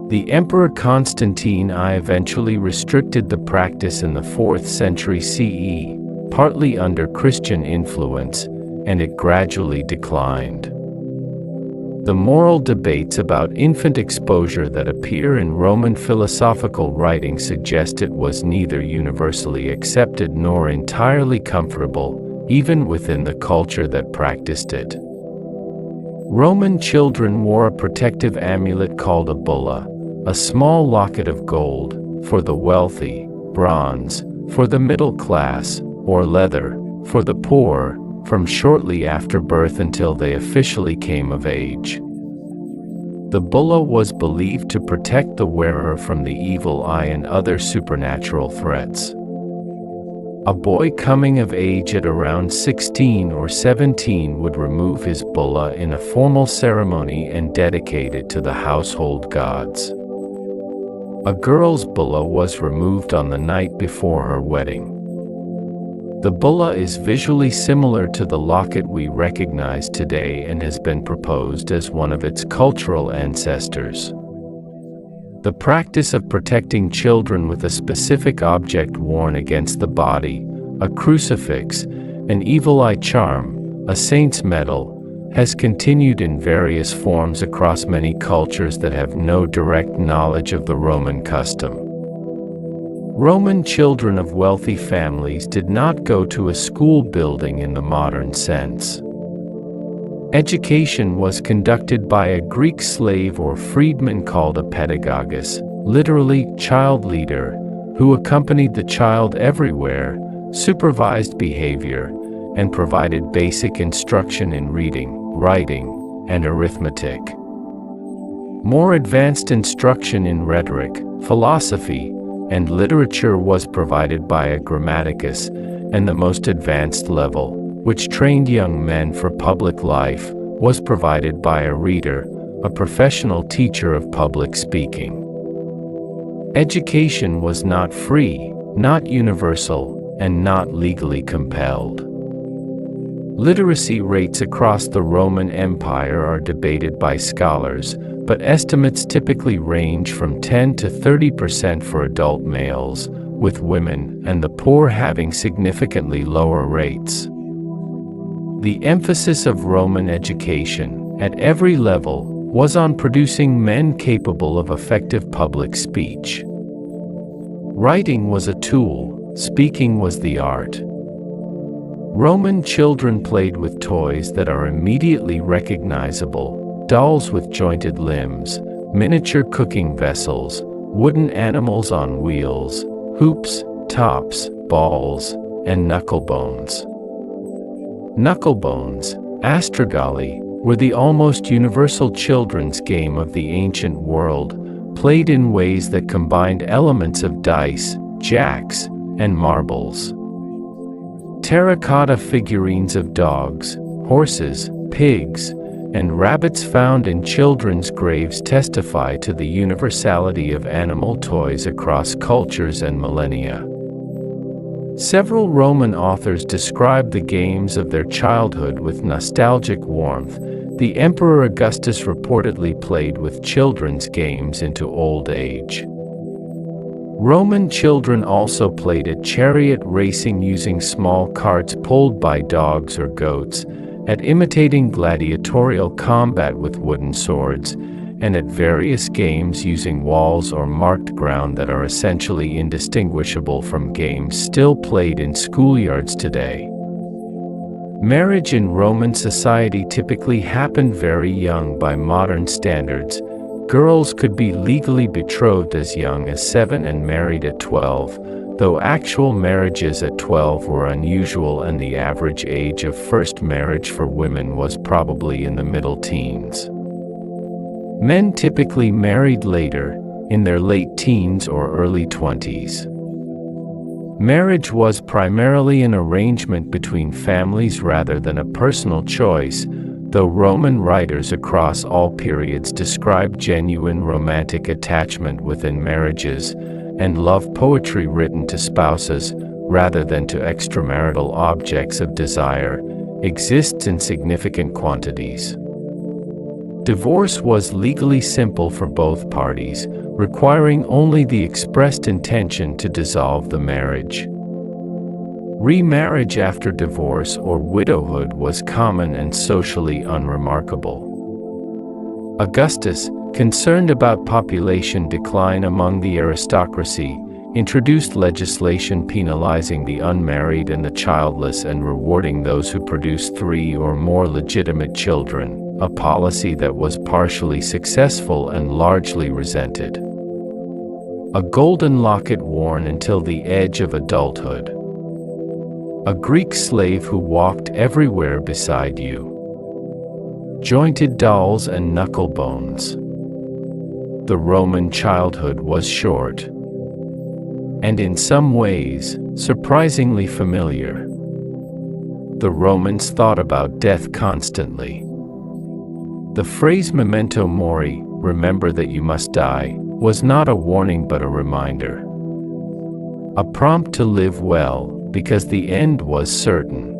The Emperor Constantine I eventually restricted the practice in the 4th century CE, partly under Christian influence, and it gradually declined. The moral debates about infant exposure that appear in Roman philosophical writing suggest it was neither universally accepted nor entirely comfortable, even within the culture that practiced it. Roman children wore a protective amulet called a bulla, a small locket of gold, for the wealthy, bronze, for the middle class, or leather, for the poor, from shortly after birth until they officially came of age. The bulla was believed to protect the wearer from the evil eye and other supernatural threats. A boy coming of age at around 16 or 17 would remove his bulla in a formal ceremony and dedicate it to the household gods. A girl's bulla was removed on the night before her wedding. The bulla is visually similar to the locket we recognize today and has been proposed as one of its cultural ancestors. The practice of protecting children with a specific object worn against the body, a crucifix, an evil eye charm, a saint's medal, has continued in various forms across many cultures that have no direct knowledge of the Roman custom. Roman children of wealthy families did not go to a school building in the modern sense. Education was conducted by a Greek slave or freedman called a pedagogus, literally child leader, who accompanied the child everywhere, supervised behavior, and provided basic instruction in reading, writing, and arithmetic. More advanced instruction in rhetoric, philosophy, and literature was provided by a grammaticus, and the most advanced level, which trained young men for public life, was provided by a reader, a professional teacher of public speaking. Education was not free, not universal, and not legally compelled. Literacy rates across the Roman Empire are debated by scholars, but estimates typically range from 10 to 30% for adult males, with women and the poor having significantly lower rates. The emphasis of Roman education, at every level, was on producing men capable of effective public speech. Writing was a tool, speaking was the art. Roman children played with toys that are immediately recognizable: dolls with jointed limbs, miniature cooking vessels, wooden animals on wheels, hoops, tops, balls, and knucklebones. Knucklebones, astragali, were the almost universal children's game of the ancient world, played in ways that combined elements of dice, jacks, and marbles. Terracotta figurines of dogs, horses, pigs, and rabbits found in children's graves testify to the universality of animal toys across cultures and millennia. Several Roman authors describe the games of their childhood with nostalgic warmth. The Emperor Augustus reportedly played with children's games into old age. Roman children also played at chariot racing using small carts pulled by dogs or goats, at imitating gladiatorial combat with wooden swords, and at various games using walls or marked ground that are essentially indistinguishable from games still played in schoolyards today. Marriage in Roman society typically happened very young by modern standards. Girls could be legally betrothed as young as 7 and married at 12, though actual marriages at 12 were unusual, and the average age of first marriage for women was probably in the middle teens. Men typically married later, in their late teens or early 20s. Marriage was primarily an arrangement between families rather than a personal choice, though Roman writers across all periods describe genuine romantic attachment within marriages, and love poetry written to spouses, rather than to extramarital objects of desire, exists in significant quantities. Divorce was legally simple for both parties, requiring only the expressed intention to dissolve the marriage. Remarriage after divorce or widowhood was common and socially unremarkable. Augustus, concerned about population decline among the aristocracy, introduced legislation penalizing the unmarried and the childless and rewarding those who produced 3 or more legitimate children, a policy that was partially successful and largely resented. A golden locket worn until the edge of adulthood. A Greek slave who walked everywhere beside you. Jointed dolls and knucklebones. the Roman childhood was short, and in some ways, surprisingly familiar. The Romans thought about death constantly. The phrase memento mori, remember that you must die, was not a warning but a reminder. A prompt to live well, because the end was certain.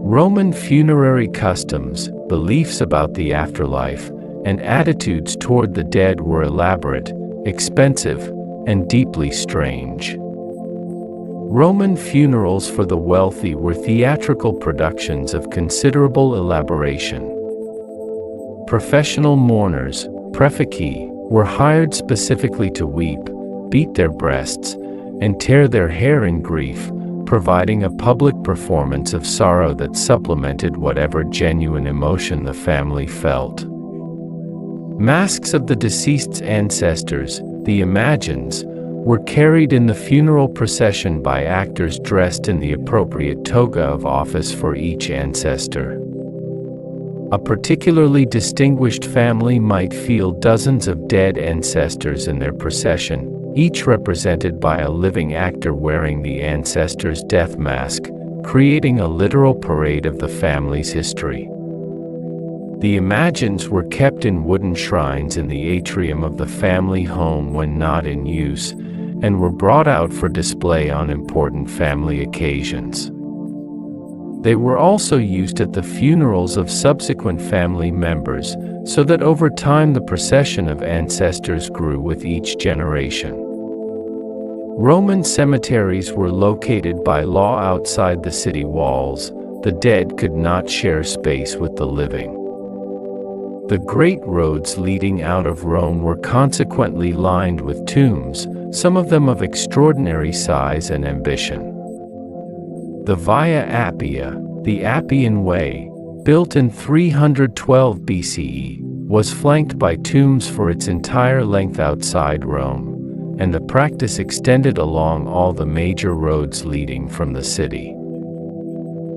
Roman funerary customs, beliefs about the afterlife, and attitudes toward the dead were elaborate, expensive, and deeply strange. Roman funerals for the wealthy were theatrical productions of considerable elaboration. Professional mourners, prefeci, were hired specifically to weep, beat their breasts, and tear their hair in grief, providing a public performance of sorrow that supplemented whatever genuine emotion the family felt. Masks of the deceased's ancestors, the imagines, were carried in the funeral procession by actors dressed in the appropriate toga of office for each ancestor. A particularly distinguished family might feel dozens of dead ancestors in their procession, each represented by a living actor wearing the ancestor's death mask, creating a literal parade of the family's history. The imagines were kept in wooden shrines in the atrium of the family home when not in use, and were brought out for display on important family occasions. They were also used at the funerals of subsequent family members, so that over time the procession of ancestors grew with each generation. Roman cemeteries were located by law outside the city walls. The dead could not share space with the living. The great roads leading out of Rome were consequently lined with tombs, some of them of extraordinary size and ambition. The Via Appia, the Appian Way, built in 312 BCE, was flanked by tombs for its entire length outside Rome, and the practice extended along all the major roads leading from the city.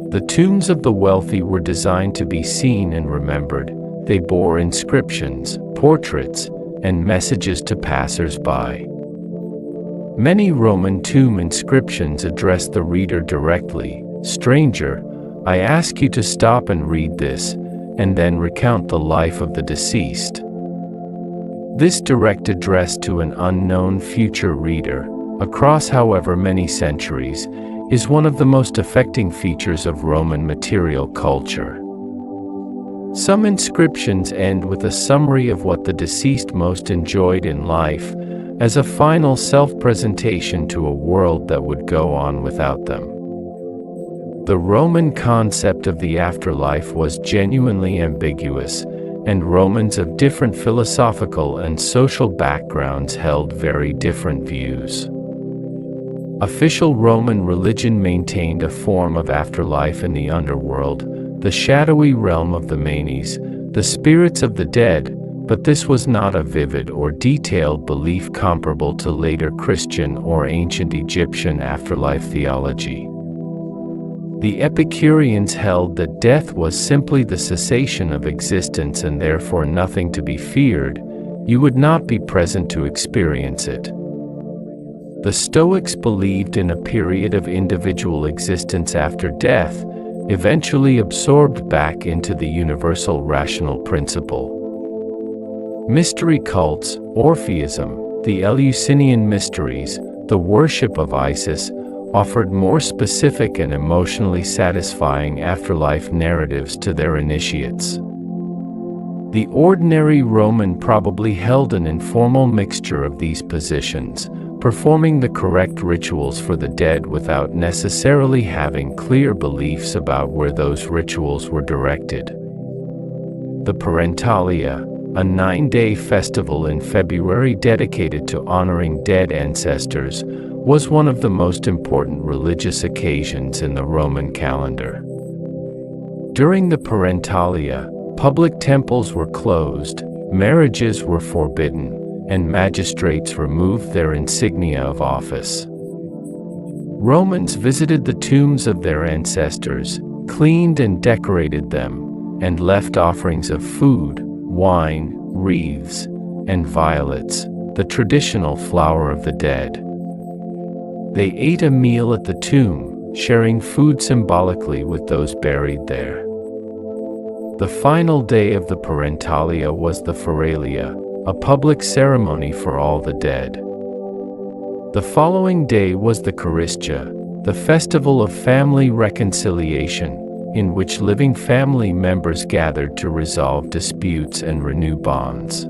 The tombs of the wealthy were designed to be seen and remembered. They bore inscriptions, portraits, and messages to passers-by. Many Roman tomb inscriptions addressed the reader directly. "Stranger, I ask you to stop and read this, and then recount the life of the deceased." This direct address to an unknown future reader, across however many centuries, is one of the most affecting features of Roman material culture. Some inscriptions end with a summary of what the deceased most enjoyed in life, as a final self-presentation to a world that would go on without them. The Roman concept of the afterlife was genuinely ambiguous, and Romans of different philosophical and social backgrounds held very different views. Official Roman religion maintained a form of afterlife in the underworld, the shadowy realm of the manes, the spirits of the dead, but this was not a vivid or detailed belief comparable to later Christian or ancient Egyptian afterlife theology. The Epicureans held that death was simply the cessation of existence and therefore nothing to be feared. You would not be present to experience it. The Stoics believed in a period of individual existence after death, eventually absorbed back into the universal rational principle. Mystery cults, Orpheism, the Eleusinian mysteries, the worship of Isis, offered more specific and emotionally satisfying afterlife narratives to their initiates. The ordinary Roman probably held an informal mixture of these positions, performing the correct rituals for the dead without necessarily having clear beliefs about where those rituals were directed. The Parentalia, a 9-day festival in February dedicated to honoring dead ancestors, was one of the most important religious occasions in the Roman calendar. During the Parentalia, public temples were closed, marriages were forbidden, and magistrates removed their insignia of office. Romans visited the tombs of their ancestors, cleaned and decorated them, and left offerings of food, wine, wreaths, and violets, the traditional flower of the dead. They ate a meal at the tomb, sharing food symbolically with those buried there. The final day of the Parentalia was the Feralia, a public ceremony for all the dead. The following day was the Charistia, the festival of family reconciliation, in which living family members gathered to resolve disputes and renew bonds.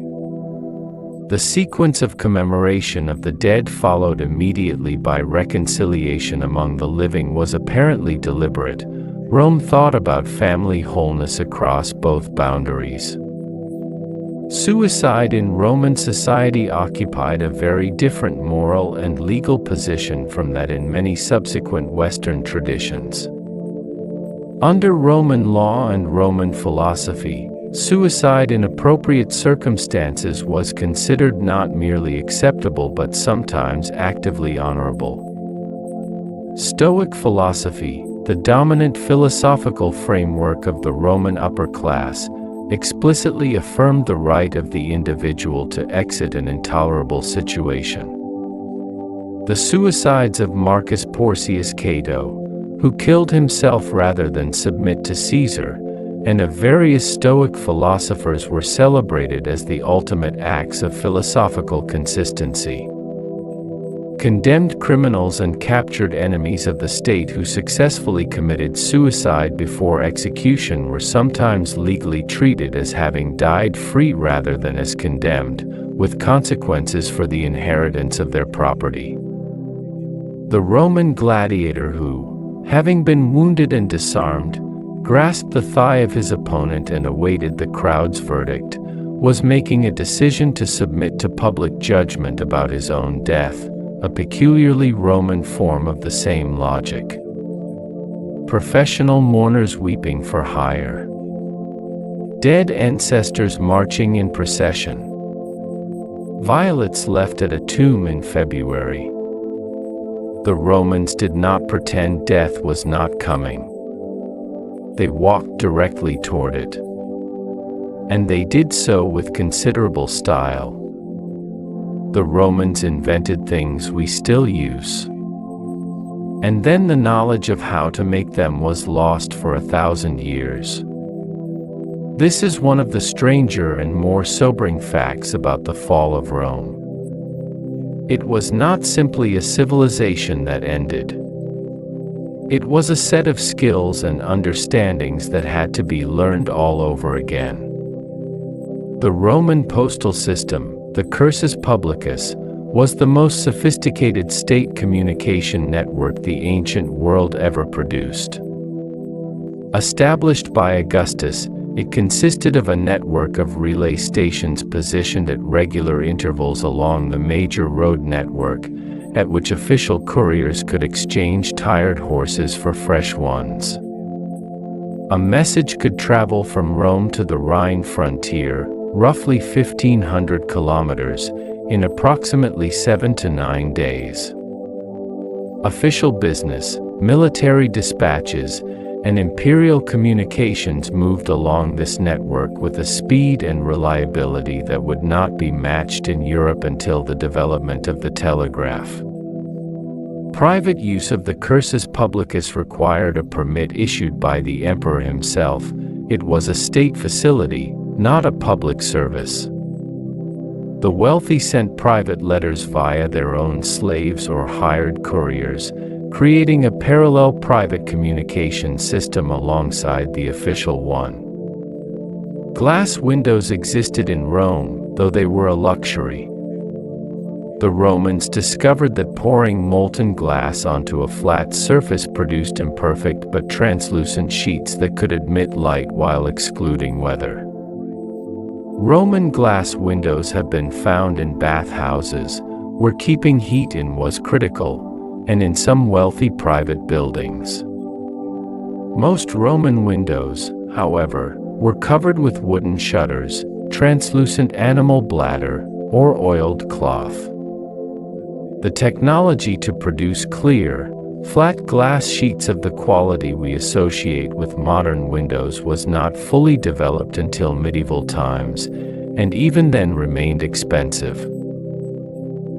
The sequence of commemoration of the dead followed immediately by reconciliation among the living was apparently deliberate. Rome thought about family wholeness across both boundaries. Suicide in Roman society occupied a very different moral and legal position from that in many subsequent Western traditions. Under Roman law and Roman philosophy, suicide in appropriate circumstances was considered not merely acceptable but sometimes actively honorable. Stoic philosophy, the dominant philosophical framework of the Roman upper class, explicitly affirmed the right of the individual to exit an intolerable situation. The suicides of Marcus Porcius Cato, who killed himself rather than submit to Caesar, and of various Stoic philosophers were celebrated as the ultimate acts of philosophical consistency. Condemned criminals and captured enemies of the state who successfully committed suicide before execution were sometimes legally treated as having died free rather than as condemned, with consequences for the inheritance of their property. The Roman gladiator who, having been wounded and disarmed, grasped the thigh of his opponent and awaited the crowd's verdict, was making a decision to submit to public judgment about his own death, a peculiarly Roman form of the same logic. Professional mourners weeping for hire. Dead ancestors marching in procession. Violets left at a tomb in February. The Romans did not pretend death was not coming. They walked directly toward it. And they did so with considerable style. The Romans invented things we still use. And then the knowledge of how to make them was lost for 1,000 years. This is one of the stranger and more sobering facts about the fall of Rome. It was not simply a civilization that ended. It was a set of skills and understandings that had to be learned all over again. The Roman postal system, the cursus publicus, was the most sophisticated state communication network the ancient world ever produced. Established by Augustus, it consisted of a network of relay stations positioned at regular intervals along the major road network, at which official couriers could exchange tired horses for fresh ones. A message could travel from Rome to the Rhine frontier, roughly 1,500 kilometers, in approximately 7 to 9 days. Official business, military dispatches, and imperial communications moved along this network with a speed and reliability that would not be matched in Europe until the development of the telegraph. Private use of the cursus publicus required a permit issued by the emperor himself. It was a state facility, not a public service. The wealthy sent private letters via their own slaves or hired couriers, creating a parallel private communication system alongside the official one. Glass windows existed in Rome, though they were a luxury. The Romans discovered that pouring molten glass onto a flat surface produced imperfect but translucent sheets that could admit light while excluding weather. Roman glass windows have been found in bathhouses, where keeping heat in was critical, and in some wealthy private buildings. Most Roman windows, however, were covered with wooden shutters, translucent animal bladder, or oiled cloth. The technology to produce clear, flat glass sheets of the quality we associate with modern windows was not fully developed until medieval times, and even then remained expensive.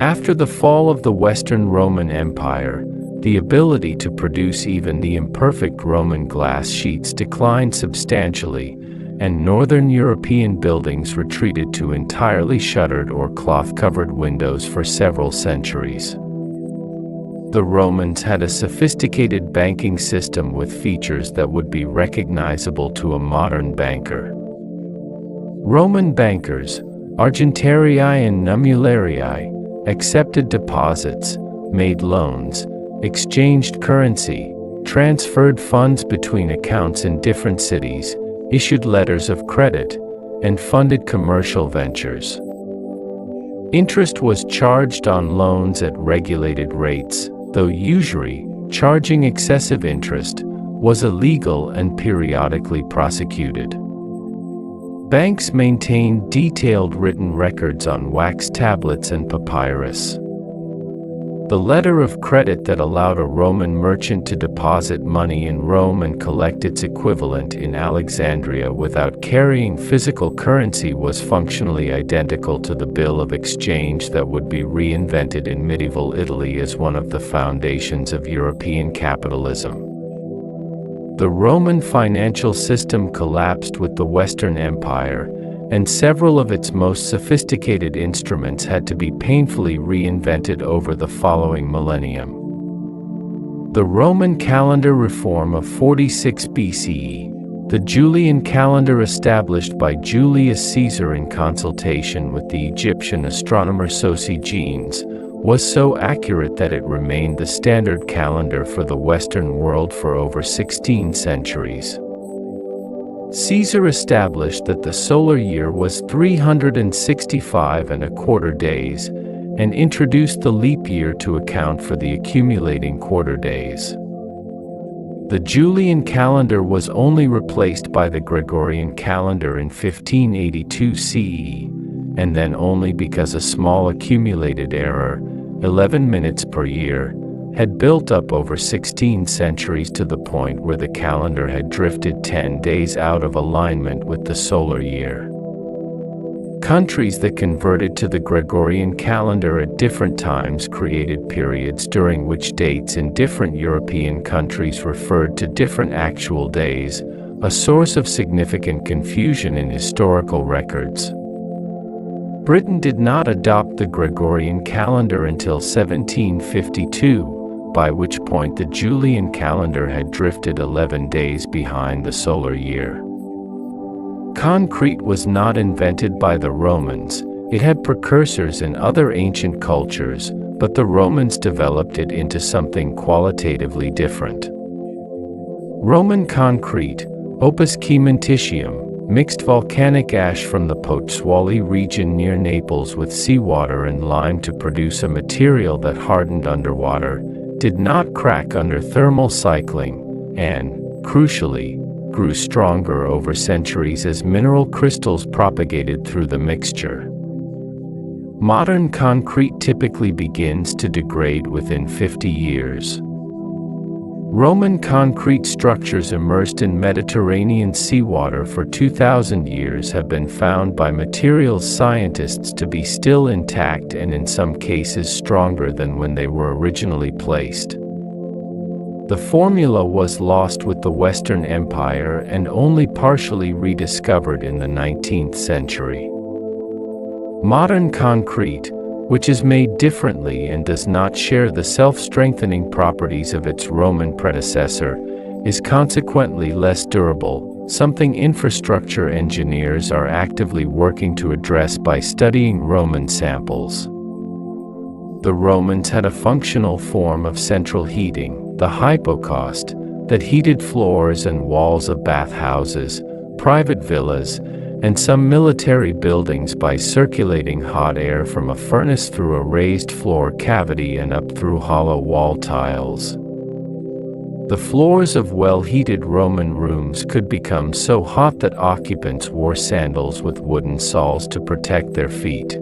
After the fall of the Western Roman Empire, the ability to produce even the imperfect Roman glass sheets declined substantially, and Northern European buildings retreated to entirely shuttered or cloth-covered windows for several centuries. The Romans had a sophisticated banking system with features that would be recognizable to a modern banker. Roman bankers, argentarii and numularii, accepted deposits, made loans, exchanged currency, transferred funds between accounts in different cities, issued letters of credit, and funded commercial ventures. Interest was charged on loans at regulated rates, though usury, charging excessive interest, was illegal and periodically prosecuted. Banks maintained detailed written records on wax tablets and papyrus. The letter of credit that allowed a Roman merchant to deposit money in Rome and collect its equivalent in Alexandria without carrying physical currency was functionally identical to the bill of exchange that would be reinvented in medieval Italy as one of the foundations of European capitalism. The Roman financial system collapsed with the Western Empire, and several of its most sophisticated instruments had to be painfully reinvented over the following millennium. The Roman calendar reform of 46 BCE, the Julian calendar established by Julius Caesar in consultation with the Egyptian astronomer Sosigenes, was so accurate that it remained the standard calendar for the Western world for over 16 centuries. Caesar established that the solar year was 365 and a quarter days, and introduced the leap year to account for the accumulating quarter days. The Julian calendar was only replaced by the Gregorian calendar in 1582 CE, and then only because a small accumulated error, 11 minutes per year, had built up over 16 centuries to the point where the calendar had drifted 10 days out of alignment with the solar year. Countries that converted to the Gregorian calendar at different times created periods during which dates in different European countries referred to different actual days, a source of significant confusion in historical records. Britain did not adopt the Gregorian calendar until 1752, by which point the Julian calendar had drifted 11 days behind the solar year. Concrete was not invented by the Romans. It had precursors in other ancient cultures, but the Romans developed it into something qualitatively different. Roman concrete, opus cementitium, mixed volcanic ash from the Pozzuoli region near Naples with seawater and lime to produce a material that hardened underwater, did not crack under thermal cycling, and, crucially, grew stronger over centuries as mineral crystals propagated through the mixture. Modern concrete typically begins to degrade within 50 years. Roman concrete structures immersed in Mediterranean seawater for 2,000 years have been found by materials scientists to be still intact and in some cases stronger than when they were originally placed. The formula was lost with the Western Empire and only partially rediscovered in the 19th century. Modern concrete, which is made differently and does not share the self-strengthening properties of its Roman predecessor, is consequently less durable, something infrastructure engineers are actively working to address by studying Roman samples. The Romans had a functional form of central heating, the hypocaust, that heated floors and walls of bathhouses, private villas, and some military buildings by circulating hot air from a furnace through a raised floor cavity and up through hollow wall tiles. The floors of well-heated Roman rooms could become so hot that occupants wore sandals with wooden soles to protect their feet.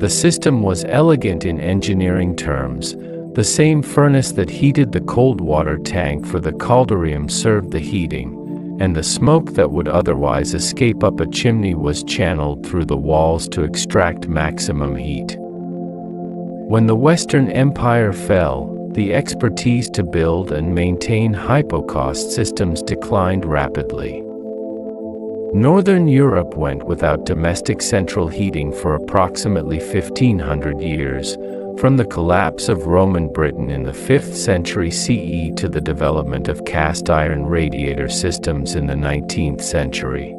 The system was elegant in engineering terms. The same furnace that heated the cold water tank for the caldarium served the heating, and the smoke that would otherwise escape up a chimney was channeled through the walls to extract maximum heat. When the Western Empire fell, the expertise to build and maintain hypocaust systems declined rapidly. Northern Europe went without domestic central heating for approximately 1500 years, from the collapse of Roman Britain in the 5th century CE to the development of cast iron radiator systems in the 19th century.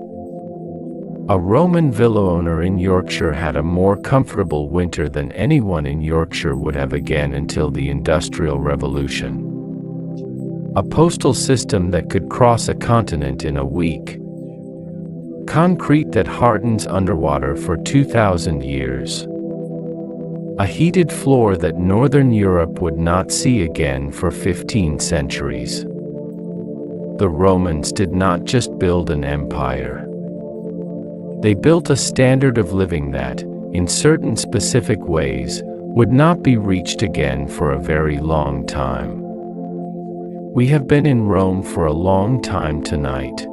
A Roman villa owner in Yorkshire had a more comfortable winter than anyone in Yorkshire would have again until the Industrial Revolution. A postal system that could cross a continent in a week. Concrete that hardens underwater for 2,000 years. A heated floor that Northern Europe would not see again for 15 centuries. The Romans did not just build an empire. They built a standard of living that, in certain specific ways, would not be reached again for a very long time. We have been in Rome for a long time tonight.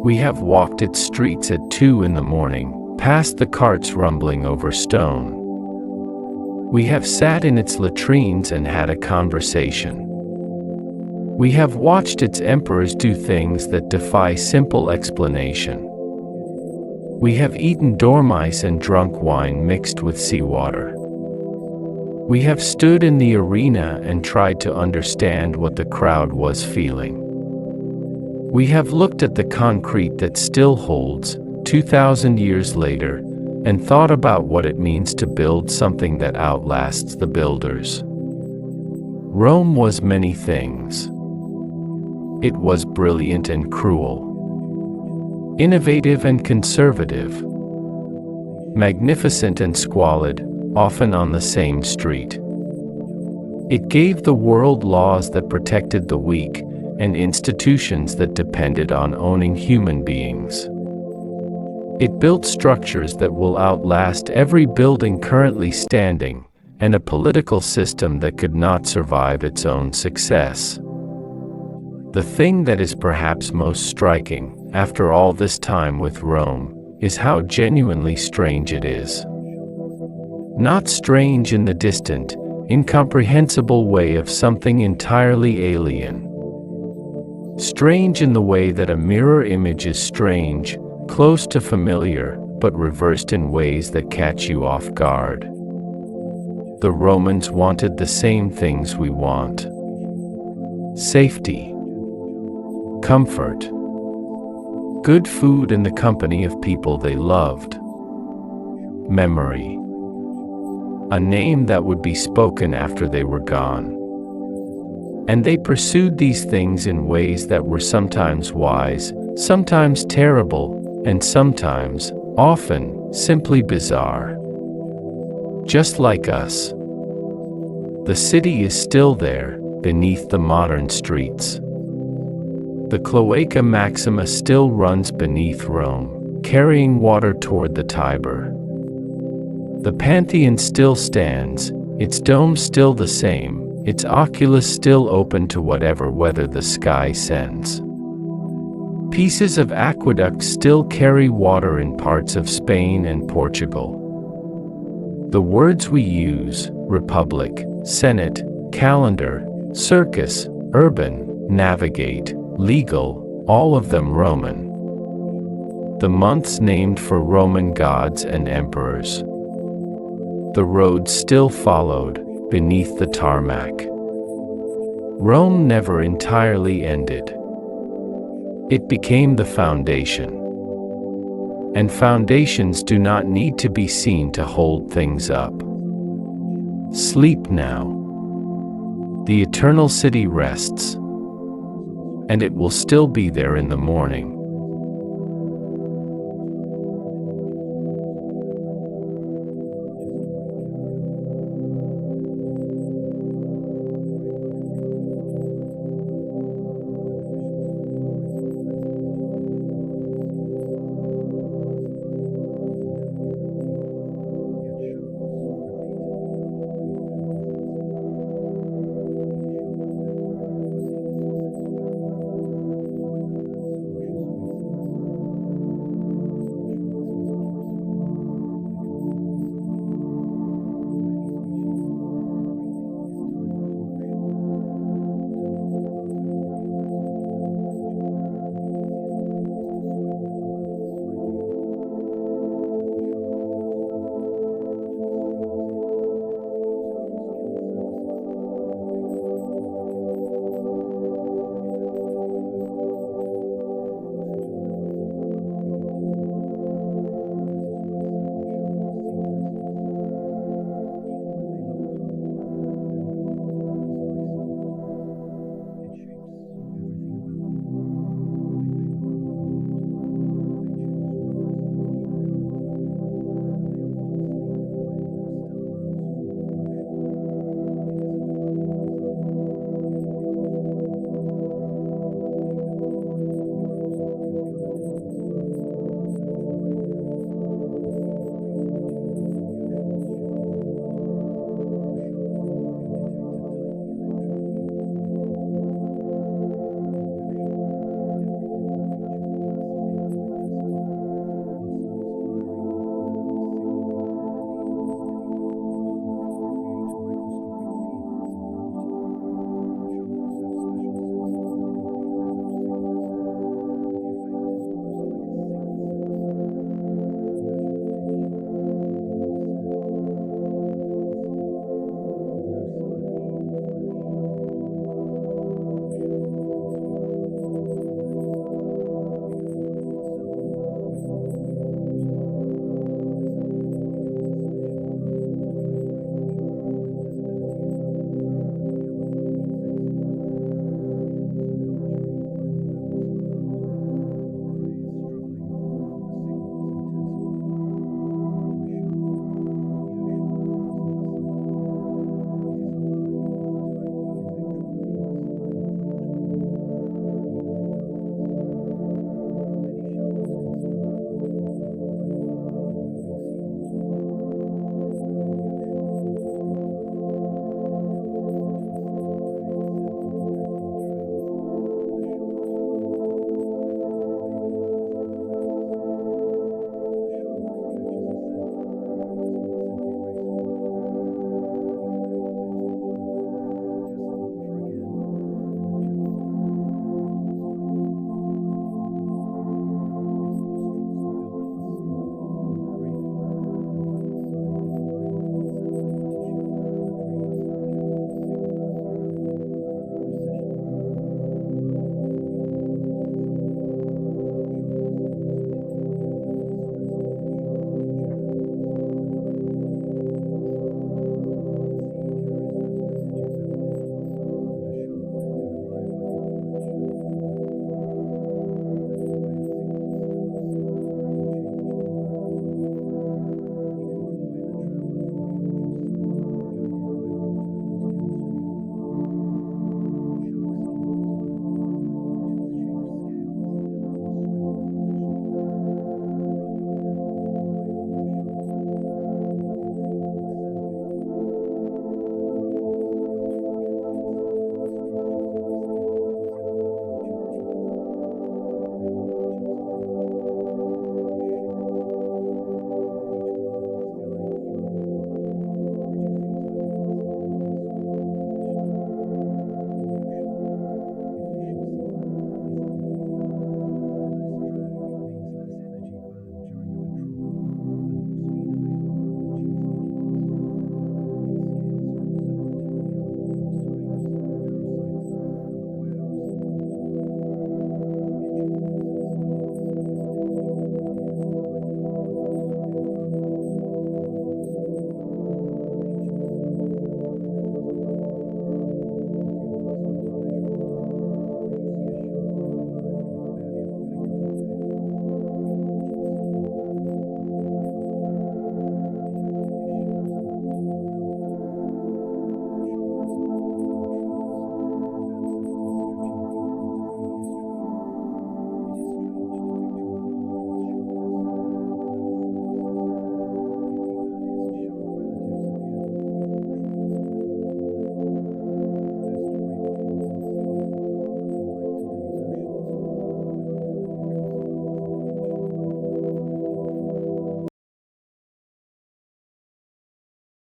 We have walked its streets at 2 in the morning, past the carts rumbling over stone. We have sat in its latrines and had a conversation. We have watched its emperors do things that defy simple explanation. We have eaten dormice and drunk wine mixed with seawater. We have stood in the arena and tried to understand what the crowd was feeling. We have looked at the concrete that still holds, 2,000 years later, and thought about what it means to build something that outlasts the builders. Rome was many things. It was brilliant and cruel. Innovative and conservative. Magnificent and squalid, often on the same street. It gave the world laws that protected the weak, and institutions that depended on owning human beings. It built structures that will outlast every building currently standing, and a political system that could not survive its own success. The thing that is perhaps most striking, after all this time with Rome, is how genuinely strange it is. Not strange in the distant, incomprehensible way of something entirely alien. Strange in the way that a mirror image is strange, close to familiar, but reversed in ways that catch you off guard. The Romans wanted the same things we want. Safety. Comfort. Good food in the company of people they loved. Memory. A name that would be spoken after they were gone. And they pursued these things in ways that were sometimes wise, sometimes terrible, and sometimes, often, simply bizarre. Just like us. The city is still there, beneath the modern streets. The Cloaca Maxima still runs beneath Rome, carrying water toward the Tiber. The Pantheon still stands, its dome still the same, its oculus still open to whatever weather the sky sends. Pieces of aqueducts still carry water in parts of Spain and Portugal. The words we use, republic, senate, calendar, circus, urban, navigate, legal, all of them Roman. The months named for Roman gods and emperors. The roads still followed, beneath the tarmac. Rome never entirely ended. It became the foundation. And foundations do not need to be seen to hold things up. Sleep now. The eternal city rests. And it will still be there in the morning.